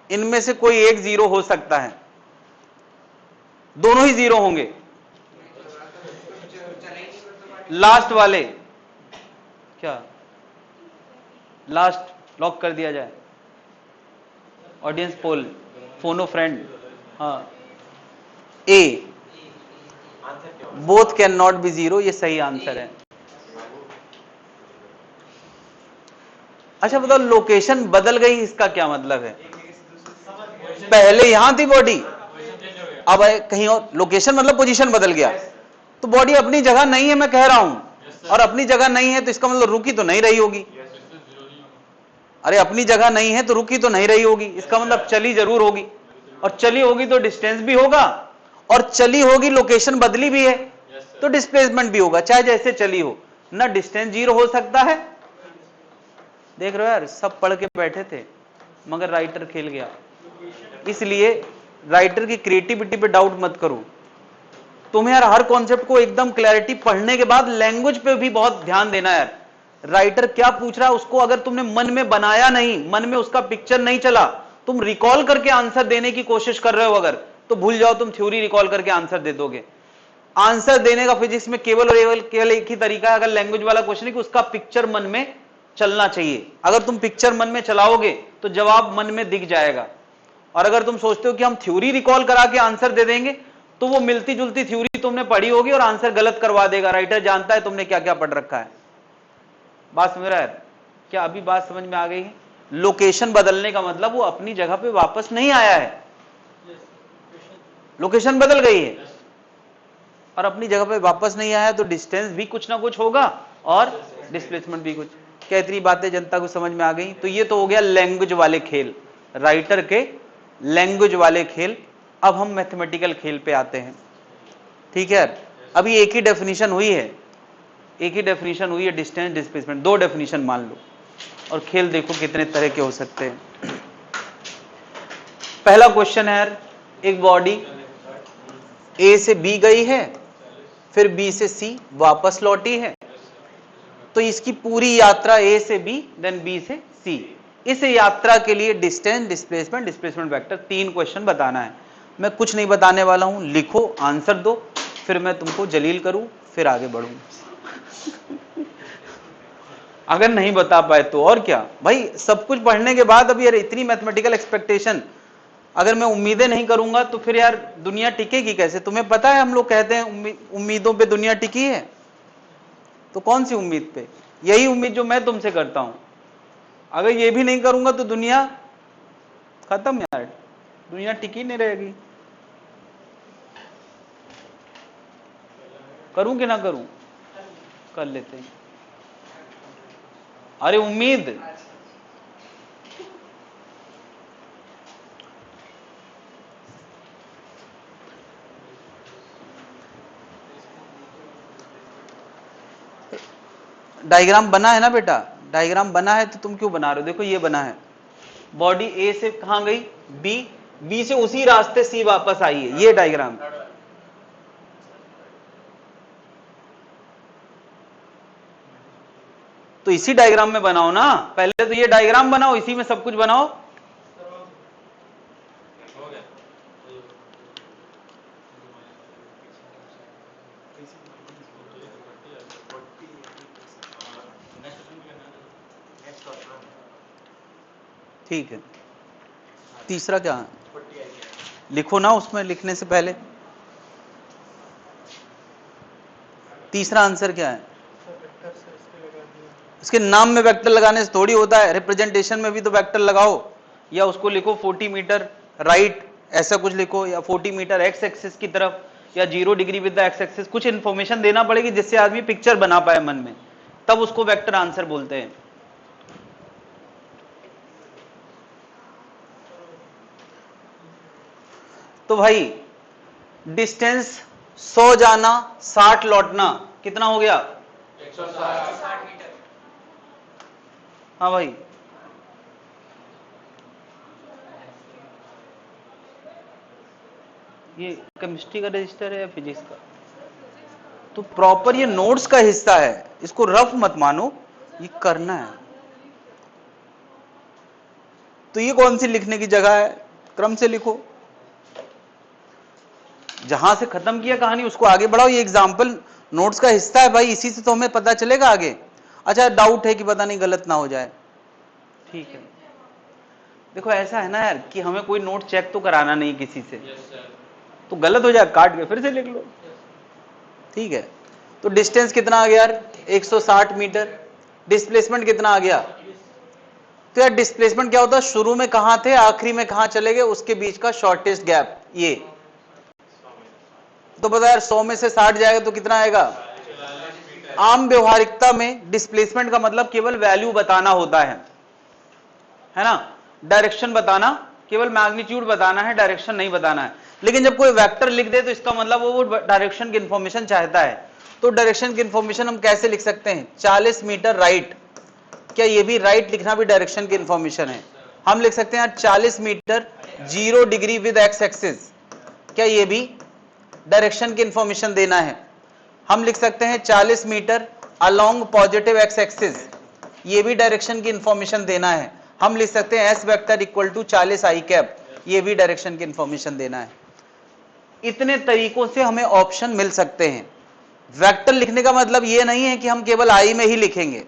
इनमें से कोई एक जीरो हो सकता है, दोनों ही जीरो होंगे। लास्ट वाले, क्या लास्ट लॉक कर दिया जाए? Audience poll, phone a friend. हाँ, A, both can not be zero, ये सही आंसर है। अच्छा बताओ, लोकेशन बदल गई, इसका क्या मतलब है? पहले यहां थी बॉडी, अब कहीं और, लोकेशन मतलब पोजीशन बदल गया, तो बॉडी अपनी जगह नहीं है, मैं कह रहा हूं, और अपनी जगह नहीं है तो इसका मतलब रुकी तो नहीं रही होगी। अरे अपनी जगह नहीं है तो रुकी तो नहीं रही होगी, इसका मतलब चली जरूर होगी, और चली होगी तो डिस्टेंस भी होगा, और चली होगी लोकेशन बदली भी है तो डिस्प्लेसमेंट भी होगा, चाहे जैसे चली हो ना, डिस्टेंस जीरो हो सकता है। देख रहे हो यार, सब पढ़ के बैठे थे मगर राइटर खेल गया। इसलिए राइटर की क्रिएटिविटी पे डाउट मत करो। तुम्हें यार हर कॉन्सेप्ट को एकदम क्लैरिटी पढ़ने के बाद लैंग्वेज पे भी बहुत ध्यान देना है। राइटर क्या पूछ रहा है उसको अगर तुमने मन में बनाया नहीं, मन में उसका पिक्चर नहीं चला, तुम रिकॉल करके आंसर देने की कोशिश कर रहे हो अगर, तो भूल जाओ, तुम थ्योरी रिकॉल करके आंसर दे दोगे। आंसर देने का फिजिक्स में केवल और केवल एक ही तरीका है, अगर लैंग्वेज वाला क्वेश्चन है कि उसका पिक्चर मन में चलना चाहिए। अगर तुम पिक्चर मन में चलाओगे तो जवाब मन में दिख जाएगा, और अगर तुम सोचते हो कि हम थ्योरी रिकॉल करा के आंसर दे देंगे तो वो मिलती जुलती थ्योरी तुमने पढ़ी होगी और आंसर गलत करवा देगा। राइटर जानता है तुमने क्या क्या पढ़ रखा है। बात समझ रहा है? क्या अभी बात समझ में आ गई है? लोकेशन बदलने का मतलब वो अपनी जगह पे वापस नहीं आया है, लोकेशन बदल गई है, और अपनी जगह पे वापस नहीं आया तो डिस्टेंस भी कुछ ना कुछ होगा और डिस्प्लेसमेंट भी कुछ। क्या इतनी बातें जनता को समझ में आ गई? तो ये तो हो गया लैंग्वेज वाले खेल, राइटर के लैंग्वेज वाले खेल। अब हम मैथमेटिकल खेल पे आते हैं। ठीक है, अभी एक ही डेफिनेशन हुई है, एक ही डेफिनेशन हुई है डिस्टेंस डिस्प्लेसमेंट, दो डेफिनेशन मान लो, और खेल देखो कितने तरह के हो सकते हैं। पहला क्वेश्चन है यार, एक बॉडी ए से बी गई है, फिर बी से सी वापस लौटी है, तो इसकी पूरी यात्रा ए से बी देन बी से सी, इस यात्रा के लिए distance displacement displacement vector, 3 question बताना है। मैं कुछ नहीं बताने वाला हूं, लिखो आंसर दो, फिर मैं तुमको जलील करूं, फिर आगे बढ़ूं। अगर नहीं बता पाए तो और क्या भाई, सब कुछ पढ़ने के बाद अभी यार इतनी मैथमेटिकल एक्सपेक्टेशन, अगर मैं उम्मीदें नहीं करूंगा तो फिर यार दुनिया टिकेगी कैसे? तुम्हें पता है हम लोग कहते हैं उम्मीदों पे दुनिया टिकी है, तो कौन सी उम्मीद पे? यही उम्मीद जो मैं तुमसे करता हूं, अगर ये भी नहीं करूंगा तो दुनिया खत्म यार, दुनिया टिकी नहीं रहेगी। करूं कि ना करूं? कर लेते हैं। अरे उम्मीद, डायग्राम बना है ना बेटा, डायग्राम बना है तो तुम क्यों बना रहे हो? देखो ये बना है, बॉडी ए से कहां गई? बी, बी से उसी रास्ते सी वापस आई है, ये डायग्राम। तो इसी डायग्राम में बनाओ ना, पहले तो ये डायग्राम बनाओ, इसी में सब कुछ बनाओ। ठीक है, तीसरा क्या है? लिखो ना उसमें, लिखने से पहले तीसरा आंसर क्या है? इसके नाम में वेक्टर लगाने से थोड़ी होता है, रिप्रेजेंटेशन में भी तो वेक्टर लगाओ, या उसको लिखो 40 मीटर राइट, ऐसा कुछ लिखो, या 40 मीटर एक्स एक्सिस की तरफ, या 0 degree with the x axis, कुछ इंफॉर्मेशन देना पड़ेगी जिससे आदमी पिक्चर बना पाए मन में, तब उसको वेक्टर आंसर बोलते हैं। तो भाई डिस्टेंस 100 जाना 60 लौटना कितना हो गया? 160 मीटर। हाँ भाई, ये केमिस्ट्री का रजिस्टर है या फिजिक्स का? तो प्रॉपर ये नोट्स का हिस्सा है, इसको रफ मत मानो, ये करना है। तो ये कौन सी लिखने की जगह है? क्रम से लिखो, जहां से खत्म किया कहानी उसको आगे बढ़ाओ, ये एग्जाम्पल नोट्स का हिस्सा है भाई, इसी से तो हमें पता चलेगा आगे। अच्छा डाउट है कि पता नहीं गलत ना हो जाए, ठीक है। देखो ऐसा है ना यार कि हमें कोई नोट चेक तो कराना नहीं किसी से, तो गलत हो जाए काट के फिर से लिख लो, ठीक है। तो डिस्टेंस कितना आ गया यार? 160 मीटर। डिस्प्लेसमेंट कितना आ गया? तो यार डिस्प्लेसमेंट क्या होता है? शुरू में कहां थे, आखिरी में कहां चले गए, उसके बीच का शॉर्टेस्ट गैप, ये। तो पता यार 100 में से 60 जाएगा तो कितना आएगा? आम व्यवहारिकता में डिस्प्लेसमेंट का मतलब केवल वैल्यू बताना होता है ना, डायरेक्शन बताना, केवल मैग्नीट्यूड बताना है, डायरेक्शन नहीं बताना है। लेकिन जब कोई वेक्टर लिख दे तो इसका मतलब वो डायरेक्शन की इंफॉर्मेशन चाहता है। तो डायरेक्शन की इंफॉर्मेशन हम कैसे लिख सकते हैं? 40 मीटर राइट, क्या ये भी राइट लिखना भी डायरेक्शन की इंफॉर्मेशन है? हम लिख सकते हैं 40 metre 0 degree with x axis, क्या ये भी डायरेक्शन की इंफॉर्मेशन देना है? हम लिख सकते हैं 40 metre along positive x axis, ये भी डायरेक्शन की इंफॉर्मेशन देना है। हम लिख सकते हैं s vector equal to 40 i cap, ये भी डायरेक्शन की इंफॉर्मेशन देना है। इतने तरीकों से हमें ऑप्शन मिल सकते हैं। वेक्टर लिखने का मतलब ये नहीं है कि हम केवल आई में ही लिखेंगे,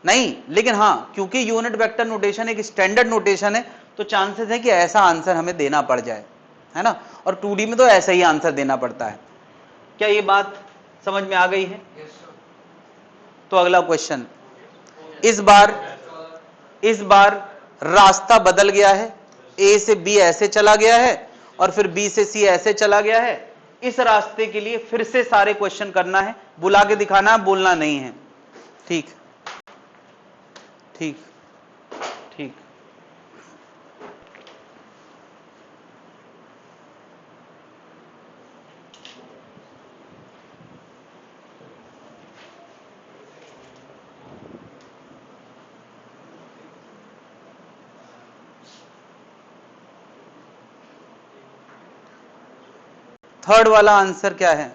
नहीं, लेकिन हां क्योंकि यूनिट वेक्टर नोटेशन एक स्टैंडर्ड नोटेशन है, तो चांसेस है कि ऐसा आंसर हमें देना पड़ जाए, है ना। और 2D में तो ऐसा ही आंसर देना पड़ता है। क्या ये बात समझ में आ गई है? तो अगला क्वेश्चन, इस बार रास्ता बदल गया है, ए से बी ऐसे चला गया है और फिर बी से सी ऐसे चला गया है। इस रास्ते के लिए फिर से सारे क्वेश्चन करना है, बुला के दिखाना है, बोलना नहीं है, ठीक ठीक ठीक। थर्ड वाला आंसर क्या है?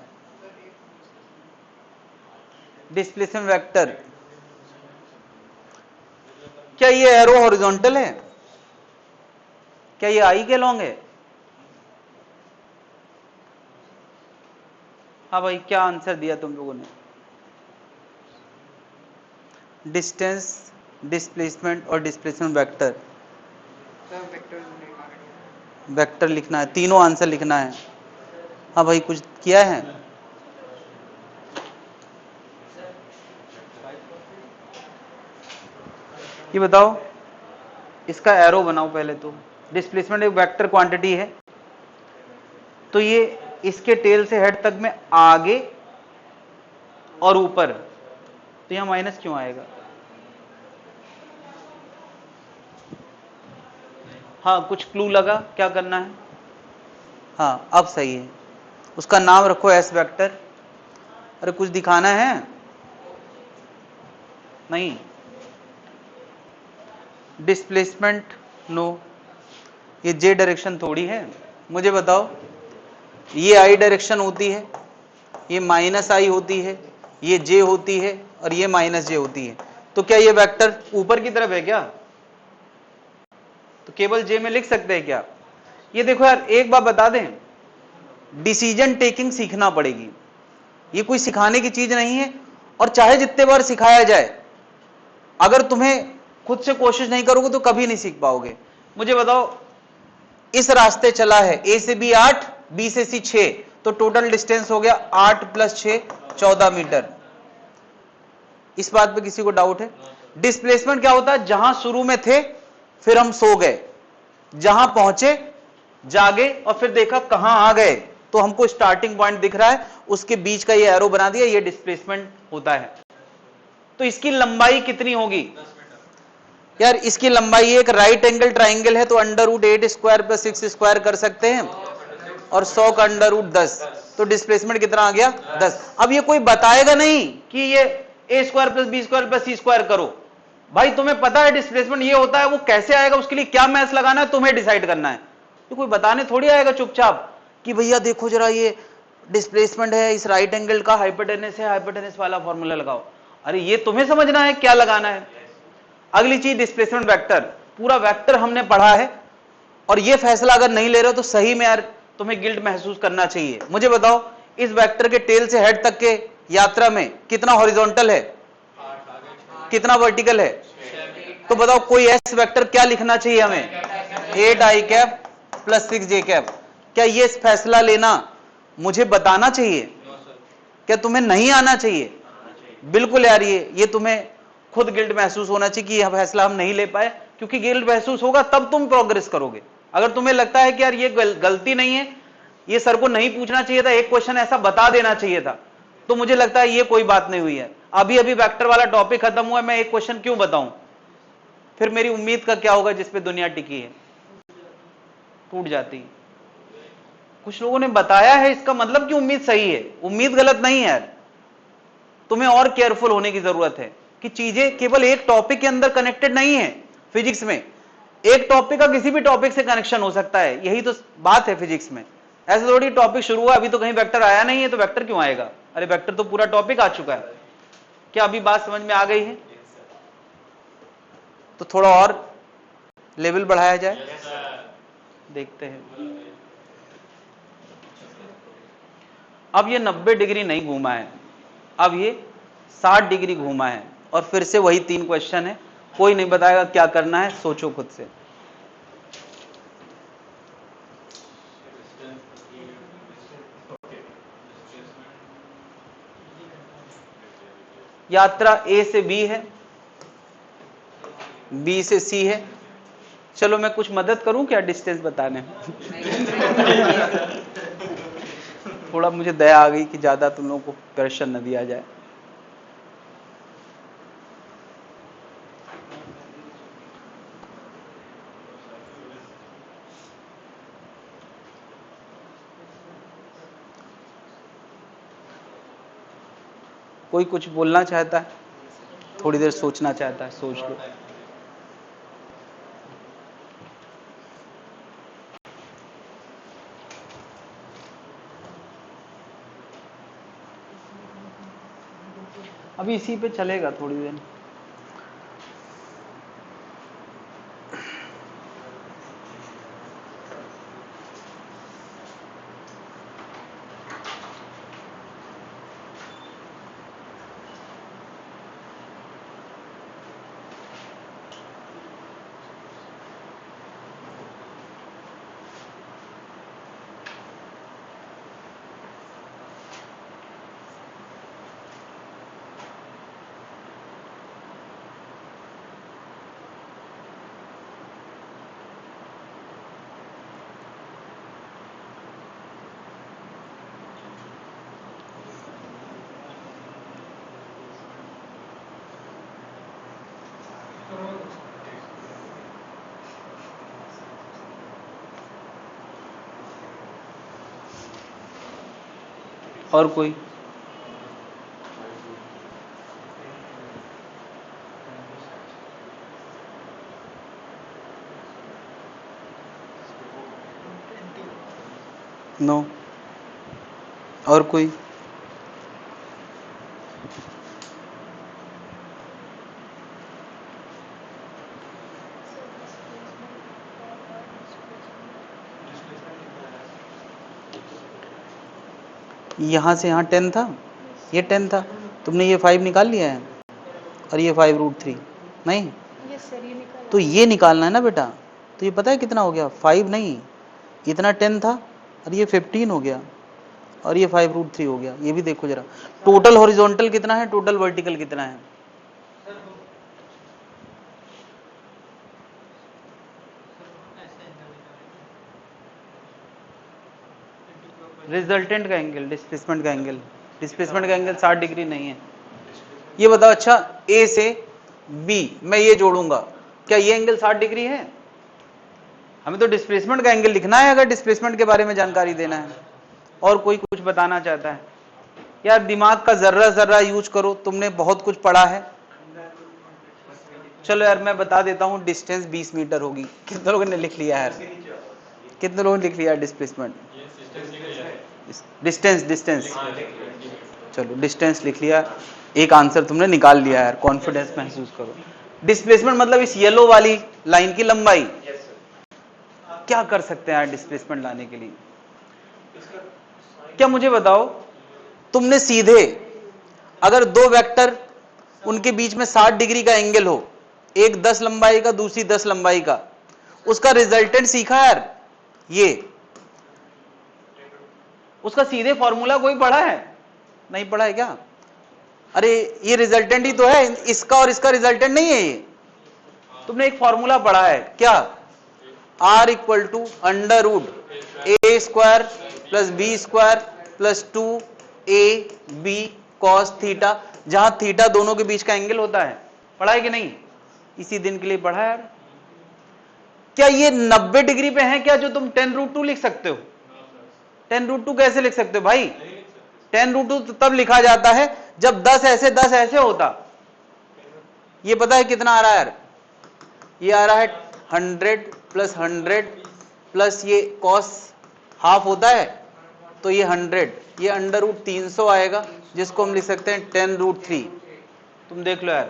Displacement vector. क्या ये एरो हॉरिजॉन्टल है? क्या ये आई के लॉन्ग है? हाँ भाई, क्या आंसर दिया तुम लोगों ने? डिस्टेंस, डिस्प्लेसमेंट और डिस्प्लेसमेंट वेक्टर। वेक्टर लिखना है, तीनों आंसर लिखना है। हाँ भाई, कुछ किया है? ये बताओ, इसका एरो बनाओ पहले तो। डिस्प्लेसमेंट एक वेक्टर क्वांटिटी है, तो ये इसके टेल से हेड तक में आगे और ऊपर, तो यहां माइनस क्यों आएगा? हाँ, कुछ क्लू लगा क्या करना है? हाँ, अब सही है। उसका नाम रखो एस वेक्टर। अरे कुछ दिखाना है? नहीं। डिस्प्लेसमेंट नो, ये जे डायरेक्शन थोड़ी है। मुझे बताओ, ये आई डायरेक्शन होती है, ये माइनस आई होती है, ये जे होती है और ये माइनस जे होती है। तो क्या ये वेक्टर ऊपर की तरफ है क्या? तो केवल जे में लिख सकते हैं क्या? ये देखो यार, एक बात बता दें, डिसीजन टेकिंग सीखना पड़ेगी। ये कोई सिखाने की चीज नहीं है, और चाहे जितने बार सिखाया जाए, अगर तुम्हें खुद से कोशिश नहीं करोगे तो कभी नहीं सीख पाओगे। मुझे बताओ, इस रास्ते चला है ए से बी 8, बी से सी 6, तो टोटल डिस्टेंस हो गया 8 + 6 14 मीटर। इस बात पे किसी को डाउट है? डिस्प्लेसमेंट क्या होता है? जहां शुरू में थे, फिर हम सो गए, जहां पहुंचे जागे, और फिर देखा कहां आ गए, तो हमको स्टार्टिंग पॉइंट दिख रहा है, उसके बीच का ये एरो बना दिया, ये डिस्प्लेसमेंट होता है। तो इसकी लंबाई कितनी होगी यार? इसकी लंबाई, एक राइट एंगल ट्राइंगल है तो √8² + 6² कर सकते हैं, और 100 का √10, तो डिस्प्लेसमेंट कितना आ गया? 10। अब ये कोई बताएगा नहीं कि ये a² + b² + c² करो। भाई तुम्हें पता है डिस्प्लेसमेंट ये होता है, वो कैसे आएगा, उसके लिए क्या मैथ्स लगाना है तुम्हें डिसाइड करना है। तो कोई बताने थोड़ी आएगा चुपचाप कि भैया देखो जरा, ये डिस्प्लेसमेंट है, इस राइट एंगल का हाइपोटेनस है, हाइपोटेनस वाला फॉर्मूला लगाओ। अरे ये तुम्हें समझना है क्या लगाना है। अगली चीज डिस्प्लेसमेंट वेक्टर। पूरा वेक्टर हमने पढ़ा है, और ये फैसला अगर नहीं ले रहे हो तो सही में यार तुम्हें गिल्ट महसूस करना चाहिए। मुझे बताओ, इस वेक्टर के टेल से हेड तक के यात्रा में कितना हॉरिजॉन्टल है, कितना वर्टिकल है? तो बताओ, कोई एस वेक्टर क्या लिखना चाहिए हमें? 8i + 6j। क्या ये फैसला लेना मुझे बताना चाहिए? क्या तुम्हें नहीं आना चाहिए? बिल्कुल यार, ये तुम्हें खुद गिल्ट महसूस होना चाहिए कि यह फैसला हम नहीं ले पाए, क्योंकि गिल्ट महसूस होगा तब तुम प्रोग्रेस करोगे। अगर तुम्हें लगता है कि यार ये गलती नहीं है, ये सर को नहीं पूछना चाहिए था, एक क्वेश्चन ऐसा बता देना चाहिए था, तो मुझे लगता है ये कोई बात नहीं हुई है। अभी अभी वेक्टर वाला टॉपिक खत्म हुआ है, मैं एक क्वेश्चन क्यों बताऊं? फिर मेरी उम्मीद का क्या होगा जिसपे दुनिया टिकी है? टूट जाती। कुछ लोगों ने बताया है, इसका मतलब कि उम्मीद सही है। उम्मीद गलत नहीं है यार, तुम्हें और केयरफुल होने की जरूरत है कि चीजें केवल एक टॉपिक के अंदर कनेक्टेड नहीं है। फिजिक्स में एक टॉपिक का किसी भी टॉपिक से कनेक्शन हो सकता है, यही तो बात है फिजिक्स में। ऐसे थोड़ी टॉपिक शुरू हुआ, अभी तो कहीं वेक्टर आया नहीं है, तो वेक्टर क्यों आएगा? अरे वेक्टर तो पूरा टॉपिक आ चुका है। क्या अभी बात समझ में आ गई है? तो थोड़ा और लेवल बढ़ाया जाए, देखते हैं। अब ये 90 डिग्री नहीं घूमा है, अब ये 60 डिग्री घूमा है, और फिर से वही 3 क्वेश्चन है। कोई नहीं बताएगा क्या करना है, सोचो खुद से। यात्रा ए से बी है, बी से सी है। चलो मैं कुछ मदद करूं क्या डिस्टेंस बताने में? थोड़ा मुझे दया आ गई कि ज्यादा तुम लोगों को प्रेशर न दिया जाए। कोई कुछ बोलना चाहता है? थोड़ी देर सोचना चाहता है? सोच लो। अभी इसी पे चलेगा थोड़ी देर। और कोई? नो। और कोई? यहाँ से यहाँ 10 था, ये 10 था, तुमने ये 5 निकाल लिया है और ये 5√3 नहीं, तो ये निकालना है ना बेटा। तो ये पता है कितना हो गया? 5 नहीं, इतना 10 था और ये 15 हो गया और ये 5√3 हो गया। ये भी देखो जरा, टोटल हॉरिजॉन्टल कितना है, टोटल वर्टिकल कितना है? रिजल्टेंट का एंगल, डिस्प्लेसमेंट का एंगल, डिस्प्लेसमेंट का एंगल 60 डिग्री नहीं है। ये बताओ, अच्छा ए से बी मैं ये जोड़ूंगा, क्या ये एंगल 60 डिग्री है? हमें तो डिस्प्लेसमेंट का एंगल लिखना है अगर डिस्प्लेसमेंट के बारे में जानकारी देना है। और कोई कुछ बताना चाहता है? यार दिमाग का जर्रा जर्रा यूज करो, तुमने बहुत कुछ पढ़ा है। चलो यार मैं बता देता हूँ, डिस्टेंस 20 मीटर होगी। कितने लोगों ने लिख लिया यार? कितने लोगों ने लिख लिया डिस्प्लेसमेंट? डिस्टेंस, डिस्टेंस, चलो डिस्टेंस लिख लिया, एक आंसर तुमने निकाल लिया यार, कॉन्फिडेंस महसूस करो। डिस्प्लेसमेंट मतलब इस येलो वाली लाइन की लंबाई। क्या कर सकते हैं यार डिस्प्लेसमेंट लाने के लिए? क्या मुझे बताओ, तुमने सीधे अगर दो वेक्टर उनके बीच में 60 डिग्री का एंगल हो, एक 10 लंबाई का दूसरी 10 लंबाई का, उसका रिजल्टेंट सीखा यार? ये उसका सीधे फॉर्मूला कोई पढ़ा है? नहीं पढ़ा है क्या? अरे ये रिजल्टेंट ही तो है, इसका और इसका रिजल्टेंट नहीं है ये। तुमने एक फॉर्मूला पढ़ा है क्या? R equal to under root a square plus b square plus 2ab cos theta, जहां थीटा दोनों के बीच का एंगल होता है। पढ़ा है कि नहीं? इसी दिन के लिए पढ़ा है यार। क्या ये 90 डिग्री पे है क्या जो तुम 10√2 लिख सकते हो? 10√2 कैसे लिख सकते हो भाई? 10√2 तो तब लिखा जाता है जब 10 ऐसे होता। ये पता है कितना आ रहा है यार? ये आ रहा है 100 प्लस 100 प्लस ये कॉस हाफ होता है, तो ये 100, ये अंडर रूट 300 आएगा, जिसको हम लिख सकते हैं 10√3। तुम देख लो यार,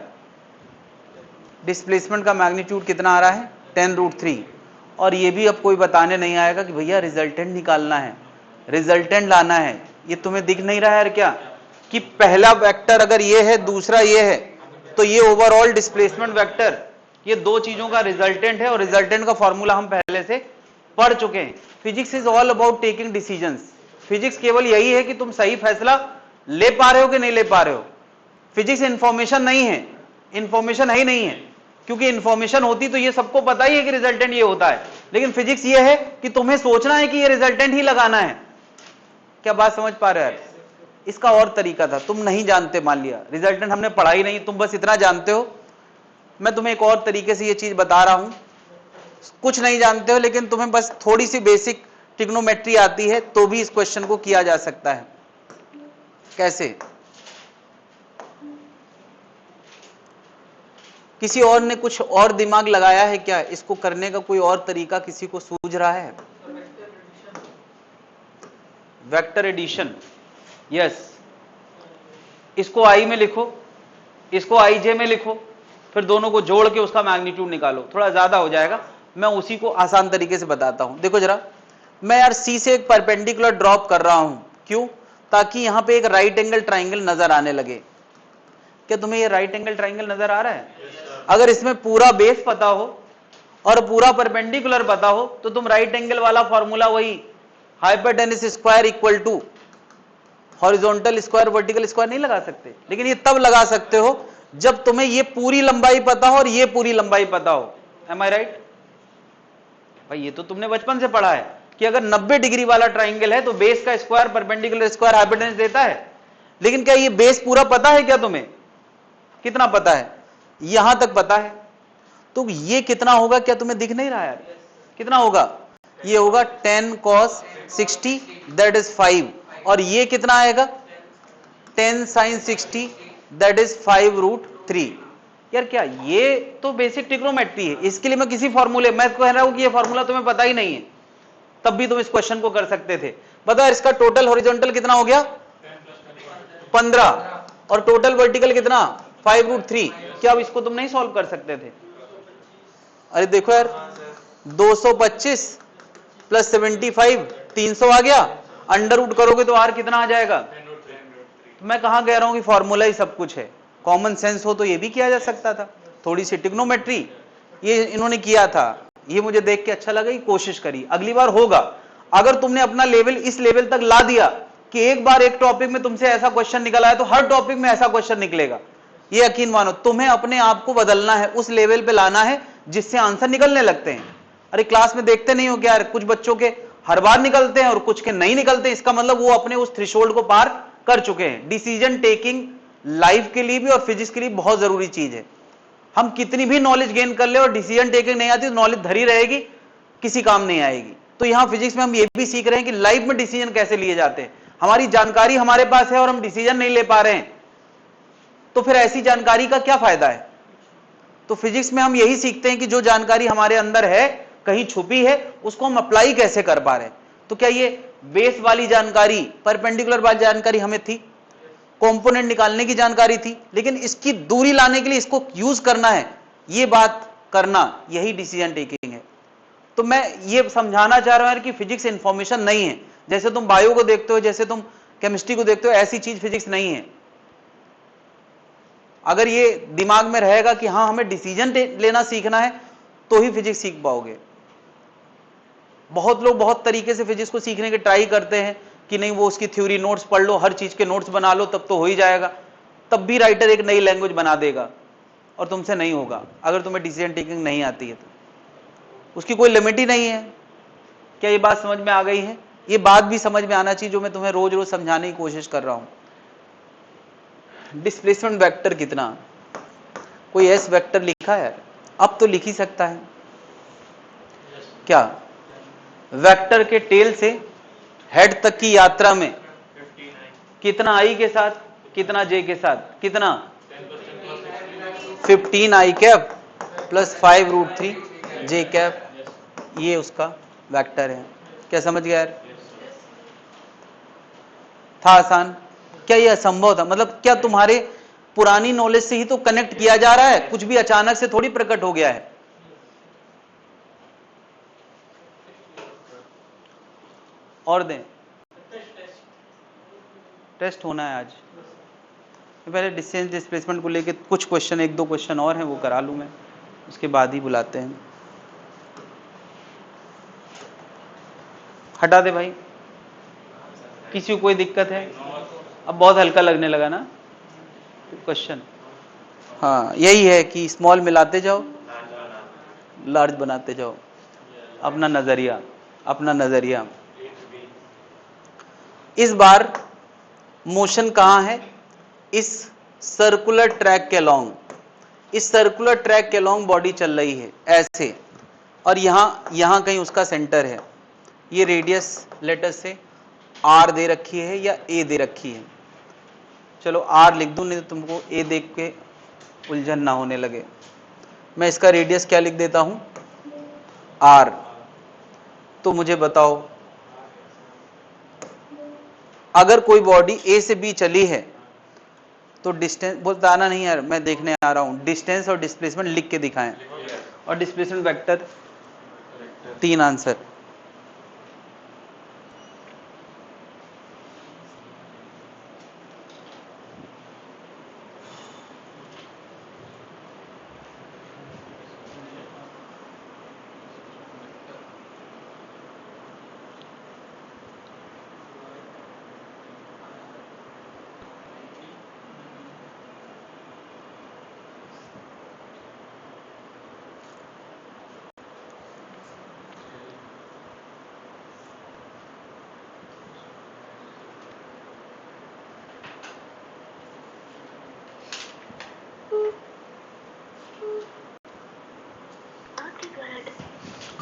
डिस्प्लेसमेंट का मैग्नीट्यूड कितना आ रहा है? 10√3। और ये भी अब कोई बताने नहीं आएगा कि भैया रिजल्टेंट निकालना है, रिजल्टेंट लाना है। ये तुम्हें दिख नहीं रहा है यार क्या, कि पहला वेक्टर अगर ये है दूसरा ये है, तो ये ओवरऑल डिस्प्लेसमेंट वेक्टर, ये दो चीजों का रिजल्टेंट है। और रिजल्टेंट का फॉर्मूला हम पहले से पढ़ चुके हैं। Physics is all about taking decisions. Physics केवल यही है कि तुम सही फैसला ले पा रहे हो कि नहीं ले पा रहे हो। फिजिक्स इंफॉर्मेशन नहीं है, इंफॉर्मेशन है ही नहीं है, क्योंकि इंफॉर्मेशन होती तो ये सबको पता ही है कि रिजल्टेंट ये होता है। लेकिन फिजिक्स ये है कि तुम्हें सोचना है कि ये रिजल्टेंट ही लगाना है। क्या बात समझ पा रहे हो यार? इसका और तरीका था, तुम नहीं जानते, मान लिया रिजल्टेंट हमने पढ़ा ही नहीं, तुम बस इतना जानते हो। मैं तुम्हें एक और तरीके से ये चीज बता रहा हूं, कुछ नहीं जानते हो लेकिन तुम्हें बस थोड़ी सी बेसिक ट्रिग्नोमेट्री आती है, तो भी इस क्वेश्चन को किया जा सकता है। कैसे? किसी और ने कुछ और दिमाग लगाया है क्या? इसको करने का कोई और तरीका किसी को सूझ रहा है? Vector addition, yes. इसको आई में लिखो, इसको IJ में लिखो, फिर दोनों को जोड़ के उसका मैग्नीट्यूड निकालो, थोड़ा ज्यादा हो जाएगा, मैं उसी को आसान तरीके से बताता हूं। देखो जरा, मैं यार C से एक परपेंडिकुलर ड्रॉप कर रहा हूं, क्यों? ताकि यहां पे एक राइट एंगल ट्राइंगल नजर आने लगे। क्या तुम्हें ये राइट एंगल ट्राइंगल नजर आ रहा है? अगर इसमें पूरा बेस पता हो और पूरा परपेंडिकुलर पता हो तो तुम राइट एंगल वाला फॉर्मूला वही hypotenuse square equal to horizontal square vertical square नहीं लगा सकते, लेकिन ये तब लगा सकते हो जब तुम्हें ये पूरी लंबाई पता हो और ये पूरी लंबाई पता हो। एम आई राइट? भाई ये तो तुमने बचपन से पढ़ा है कि अगर 90 डिग्री वाला ट्राइंगल है तो बेस का स्क्वायर परपेंडिकुलर स्क्वायर हाइपोटेन्यूज देता है। लेकिन क्या ये बेस पूरा पता है? क्या तुम्हें कितना पता है? यहां तक पता है, तो ये कितना होगा? क्या तुम्हें दिख नहीं रहा यार? कितना होगा? ये होगा 10 cos 60 दैट इज 5, और ये कितना आएगा? 10 sin 60 दैट इज 5√3। यार क्या ये तो बेसिक ट्रिग्नोमेट्री है, इसके लिए मैं किसी फॉर्मूले, मैं कह रहा हूं कि ये फॉर्मूला तुम्हें पता ही नहीं है, तब भी तुम इस क्वेश्चन को कर सकते थे। बताओ इसका टोटल हॉरिजॉन्टल कितना हो गया? 15, और टोटल वर्टिकल कितना? 5√3। क्या अब इसको तुम नहीं सॉल्व कर सकते थे? अरे देखो यार, 225 प्लस 75 300 आ गया, अंडर रूट करोगे तो आर कितना आ जाएगा? तो मैं कहां कह रहा हूं कि फॉर्मूला ही सब कुछ है, कॉमन सेंस हो तो ये भी किया जा सकता था। थोड़ी सी ट्रिग्नोमेट्री ये इन्होंने किया था, ये मुझे देख के अच्छा लगा, कि कोशिश करी, अगली बार होगा। अगर तुमने अपना लेवल इस लेवल तक ला दिया कि एक बार एक टॉपिक में तुमसे ऐसा क्वेश्चन निकल आया तो हर टॉपिक में ऐसा क्वेश्चन निकलेगा, ये यकीन मानो। तुम्हें अपने आप को बदलना है, उस लेवल पे लाना है जिससे आंसर निकलने लगते हैं। अरे क्लास में देखते नहीं हो क्या यार, कुछ बच्चों के हर बार निकलते हैं और कुछ के नहीं निकलते, इसका मतलब वो अपने उस थ्रेशोल्ड को पार कर चुके हैं। डिसीजन टेकिंग लाइफ के लिए भी और फिजिक्स के लिए बहुत जरूरी चीज है। हम कितनी भी नॉलेज गेन कर ले और डिसीजन टेकिंग नहीं आती तो नॉलेज धरी रहेगी, किसी काम नहीं आएगी। तो यहां फिजिक्स में हम ये भी सीख रहे हैं कि लाइफ में डिसीजन कैसे लिए जाते हैं। हमारी जानकारी हमारे पास है और हम डिसीजन नहीं ले पा रहे हैं, तो फिर ऐसी जानकारी का क्या फायदा है? तो फिजिक्स में हम यही सीखते हैं कि जो जानकारी हमारे अंदर है, कहीं छुपी है, उसको हम अप्लाई कैसे कर पा रहे हैं। तो क्या ये बेस वाली जानकारी, परपेंडिकुलर वाली जानकारी हमें थी, कंपोनेंट निकालने की जानकारी थी, लेकिन इसकी दूरी लाने के लिए इसको यूज करना है, ये बात करना, यही डिसीजन टेकिंग है। तो मैं ये समझाना चाह रहा हूं कि फिजिक्स इंफॉर्मेशन नहीं है। जैसे तुम बायो को देखते हो, जैसे तुम केमिस्ट्री को देखते हो, ऐसी चीज फिजिक्स नहीं है। अगर ये दिमाग में रहेगा कि हाँ हमें डिसीजन लेना सीखना है तो ही फिजिक्स सीख पाओगे। बहुत लोग बहुत तरीके से फिजिक्स को सीखने के ट्राई करते हैं कि नहीं वो उसकी थ्योरी नोट्स पढ़ लो, हर चीज के नोट्स बना लो, तब तो हो ही जाएगा। तब भी राइटर एक नई लैंग्वेज बना देगा और तुमसे नहीं होगा अगर तुम्हें डिसीजन टेकिंग नहीं आती है तो। उसकी कोई लिमिट ही नहीं है। क्या ये बात समझ में आ गई है? ये बात भी समझ में आना चाहिए जो मैं तुम्हें रोज रोज समझाने की कोशिश कर रहा हूं। डिस्प्लेसमेंट वेक्टर कितना? कोई एस वेक्टर लिखा है? अब तो लिख ही सकता है। क्या वेक्टर के टेल से हेड तक की यात्रा में कितना आई के साथ, कितना जे के साथ, कितना 15 आई कैप प्लस 5√3 जे कैप, ये उसका वेक्टर है। क्या समझ गया यार? था आसान? क्या ये असंभव था? मतलब क्या तुम्हारे पुरानी नॉलेज से ही तो कनेक्ट किया जा रहा है, कुछ भी अचानक से थोड़ी प्रकट हो गया है। और दें, टेस्ट होना है आज। पहले डिस्टेंस डिस्प्लेसमेंट को लेके कुछ क्वेश्चन, एक दो क्वेश्चन और हैं वो करा लूं मैं, उसके बाद ही बुलाते हैं। हटा दे भाई, किसी को कोई दिक्कत है? अब बहुत हल्का लगने लगा ना क्वेश्चन। हाँ यही है कि स्मॉल मिलाते जाओ, लार्ज बनाते जाओ, अपना नजरिया, अपना नजरिया। इस बार मोशन कहां है? इस सर्कुलर ट्रैक के अलोंग, इस सर्कुलर ट्रैक के अलोंग बॉडी चल रही है ऐसे, और यहां कहीं उसका सेंटर है। ये रेडियस लेटर से आर दे रखी है या ए दे रखी है। चलो आर लिख दूं, नहीं तो तुमको ए देख के उलझन ना होने लगे। मैं इसका रेडियस क्या लिख देता हूं? आर। तो मुझे बताओ, अगर कोई बॉडी ए से बी चली है तो डिस्टेंस बोलता आना नहीं यार, मैं देखने आ रहा हूं, डिस्टेंस और डिस्प्लेसमेंट लिख के दिखाएं, और डिस्प्लेसमेंट वेक्टर 3 आंसर।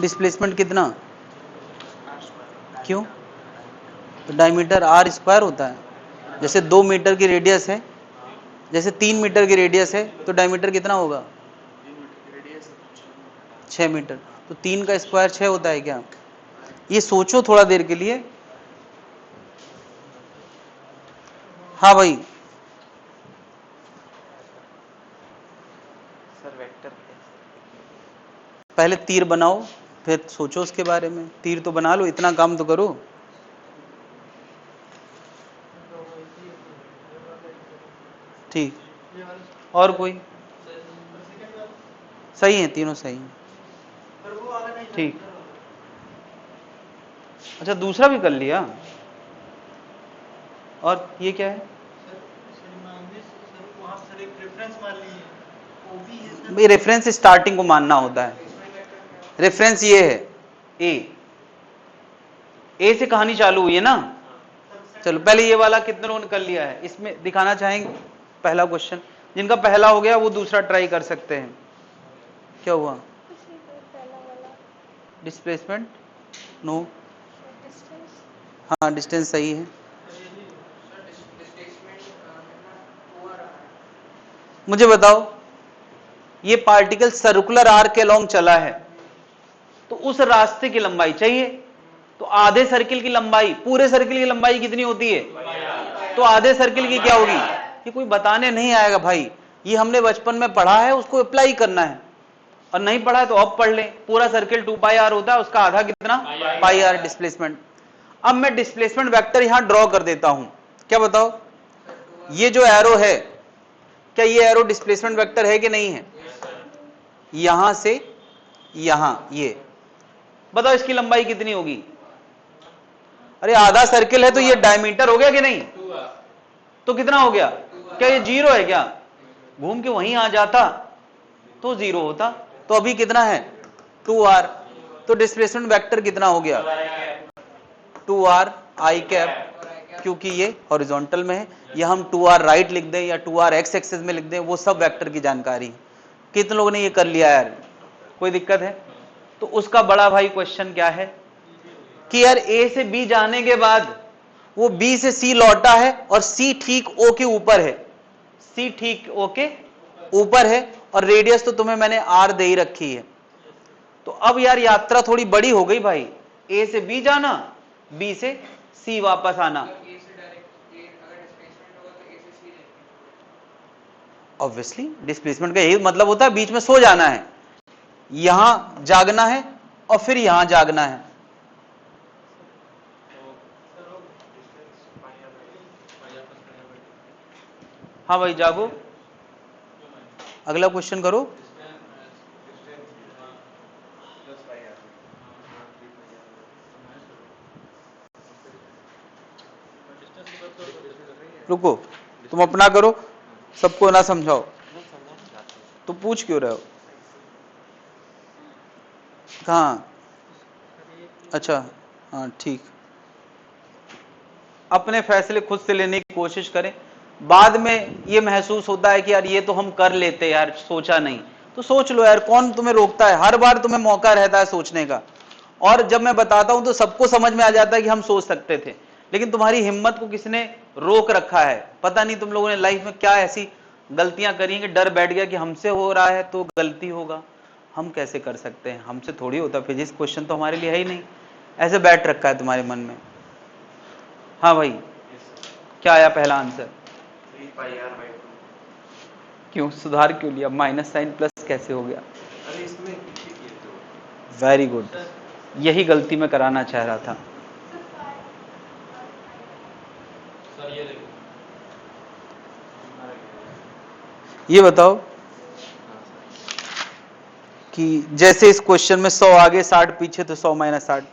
डिस्प्लेसमेंट कितना, क्यों? तो डायमीटर आर स्क्वायर होता है। जैसे 2 मीटर की रेडियस है, जैसे 3 मीटर की रेडियस है, तो डायमीटर कितना होगा? 6 मीटर। तो 3 का स्क्वायर 6 होता है क्या? ये सोचो थोड़ा देर के लिए। हाँ भाई, सर वेक्टर पहले तीर बनाओ, फिर सोचो उसके बारे में। तीर तो बना लो, इतना काम तो करो। ठीक, और कोई? सही है, तीनों सही है। ठीक, अच्छा दूसरा भी कर लिया। और ये क्या है? भाई रेफरेंस स्टार्टिंग को मानना होता है। रेफरेंस ये है ए से कहानी चालू हुई है ना। चलो पहले ये वाला कितने लोगों ने कर लिया है, इसमें दिखाना चाहेंगे पहला क्वेश्चन। जिनका पहला हो गया वो दूसरा ट्राई कर सकते हैं। क्या हुआ? डिस्प्लेसमेंट नो, हाँ डिस्टेंस सही है। मुझे बताओ, ये पार्टिकल सर्कुलर आर्क के लॉन्ग चला है, तो उस रास्ते की लंबाई चाहिए। तो आधे सर्किल की लंबाई, पूरे सर्किल की लंबाई कितनी होती है? तो आधे सर्किल की क्या होगी? ये कोई बताने नहीं आएगा भाई, ये हमने बचपन में पढ़ा है, उसको अप्लाई करना है। और नहीं पढ़ा है तो अब पढ़ ले। पूरा सर्किल 2 पाई आर होता है, उसका आधा कितना? पाई आर डिस्प्लेसमेंट। अब मैं डिस्प्लेसमेंट वेक्टर यहां ड्रॉ कर देता हूं। क्या बताओ, ये जो एरो है, क्या ये एरो डिस्प्लेसमेंट वेक्टर है कि नहीं है? यहां से यहां, ये बताओ इसकी लंबाई कितनी होगी? अरे आधा सर्किल है तो ये डायमीटर हो गया कि नहीं? तो कितना हो गया? क्या ये 0 है क्या? घूम के वहीं आ जाता तो 0 होता। तो अभी कितना है? 2r। तो डिस्प्लेसमेंट वेक्टर कितना हो गया? 2r आई कैप, क्योंकि ये हॉरिजॉन्टल में है। या हम 2r राइट लिख दें या 2r एक्स एक्सिस में लिख दें, वो सब वेक्टर की जानकारी है। कितने लोगों ने ये कर लिया यार? कोई दिक्कत है? तो उसका बड़ा भाई क्वेश्चन क्या है कि यार ए से बी जाने के बाद वो बी से सी लौटा है और सी ठीक ओ के ऊपर है, सी ठीक ओ के ऊपर है, और रेडियस तो तुम्हें मैंने आर दे ही रखी है। तो अब यार यात्रा थोड़ी बड़ी हो गई भाई, ए से बी जाना, बी से सी वापस आना। ऑब्वियसली डिस्प्लेसमेंट का यही मतलब होता है, बीच में सो जाना है, यहां जागना है और फिर यहां जागना है। हाँ भाई जागो, अगला क्वेश्चन करो। रुको, तुम अपना करो, सबको ना समझाओ। तो पूछ क्यों रहे हो? कहाँ? अच्छा हाँ ठीक। अपने फैसले खुद से लेने की कोशिश करें। बाद में ये महसूस होता है कि यार ये तो हम कर लेते यार, सोचा नहीं, तो सोच लो यार, कौन तुम्हें रोकता है? हर बार तुम्हें मौका रहता है सोचने का। और जब मैं बताता हूं तो सबको समझ में आ जाता है कि हम सोच सकते थे, लेकिन तुम्हारी हिम्मत को किसने रोक रखा है? पता नहीं तुम लोगों ने लाइफ में क्या ऐसी गलतियां करी हैं कि डर बैठ गया कि हमसे हो रहा है तो गलती होगा, हम कैसे कर सकते हैं, हमसे थोड़ी होता, फिजिक्स क्वेश्चन तो हमारे लिए है ही नहीं, ऐसे बैठ रखा है तुम्हारे मन में। हाँ भाई, क्या आया पहला आंसर? 3 पाई r/2। क्यों सुधार क्यों लिया? माइनस साइन प्लस कैसे हो गया? अरे इसमें वेरी गुड, यही गलती मैं कराना चाह रहा था। सर ये देखो, ये बताओ कि जैसे इस क्वेश्चन में 100 आगे 60 पीछे तो 100 माइनस 60,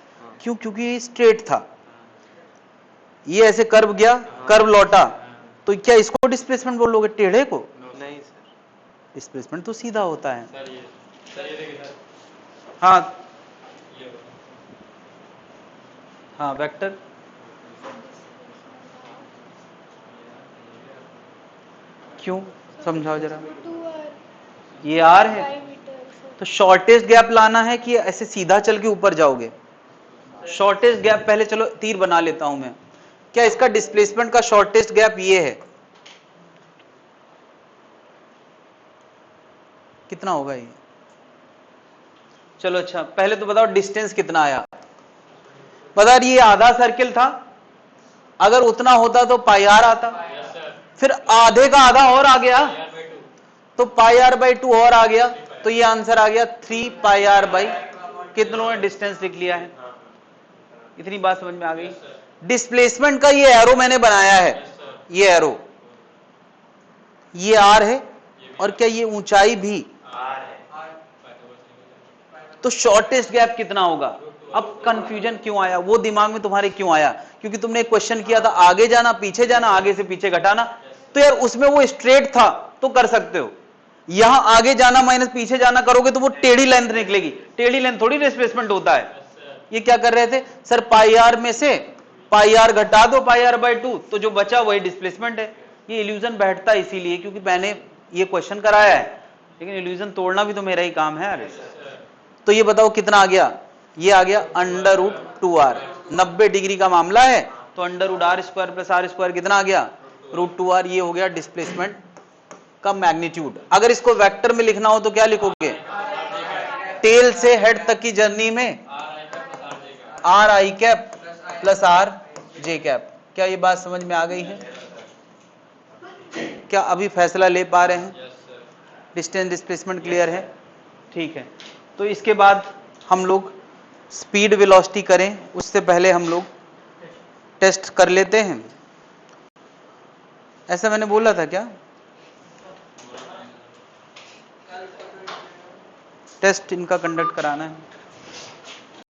क्यों? क्योंकि ये स्ट्रेट था, ये ऐसे कर्व गया, कर्व लौटा, तो क्या इसको डिस्प्लेसमेंट बोलोगे टेढ़े को? नहीं सर, डिस्प्लेसमेंट तो सीधा होता है। सर ये देखिए सर, हाँ ये हाँ, वेक्टर क्यों समझाओ जरा। ये आर है, तो शॉर्टेस्ट गैप लाना है कि ऐसे सीधा चल के ऊपर जाओगे? शॉर्टेस्ट गैप, पहले चलो तीर बना लेता हूं मैं। क्या इसका डिस्प्लेसमेंट का शॉर्टेस्ट गैप ये है? कितना होगा ये? चलो अच्छा, पहले तो बताओ डिस्टेंस कितना आया? बता, ये आधा सर्किल था, अगर उतना होता तो पाई आर आता, फिर आधे का आधा और आ गया तो पाई आर बाई 2 और आ गया, तो ये आंसर आ गया 3 पाई आर बाई, कितनों ने डिस्टेंस लिख लिया है? इतनी बात समझ में आ गई? डिस्प्लेसमेंट का ये एरो मैंने बनाया है, ये एरो, ये आर है, और क्या ये ऊंचाई भी? तो शॉर्टेस्ट गैप कितना होगा? अब कंफ्यूजन क्यों आया, वो दिमाग में तुम्हारे क्यों आया? क्योंकि तुमने एक क्वेश्चन किया था आगे जाना पीछे जाना, आगे से पीछे घटाना, तो यार उसमें वो स्ट्रेट था तो कर सकते हो, यहां आगे जाना माइनस पीछे जाना करोगे तो वो टेढ़ी लेंथ निकलेगी, टेढ़ी लेंथ थोड़ी डिस्प्लेसमेंट होता है। ये क्या कर रहे थे सर, पाई आर में से पाई आर घटा दो पाई आर बाई 2, तो जो बचा वही डिस्प्लेसमेंट है। ये इल्यूजन बैठता है इसीलिए क्योंकि मैंने ये क्वेश्चन कराया है, लेकिन इल्यूजन तोड़ना भी तो मेरा ही काम है। अरे तो ये बताओ कितना आ गया? ये आ गया अंडर रूट 2r, 90 डिग्री का मामला है तो under root r square plus r square कितना आ गया? Root 2r। ये हो गया डिस्प्लेसमेंट का मैग्नीट्यूड। अगर इसको वेक्टर में लिखना हो तो क्या लिखोगे? टेल से हेड तक की जर्नी में are I cap plus R J cap. क्या ये बात समझ में आ गई है? क्या अभी फैसला ले पा रहे हैं? डिस्टेंस डिस्प्लेसमेंट क्लियर है? ठीक है, तो इसके बाद हम लोग स्पीड वेलोसिटी करें, उससे पहले हम लोग टेस्ट कर लेते हैं। ऐसा मैंने बोला था क्या? टेस्ट इनका कंडक्ट कराना है।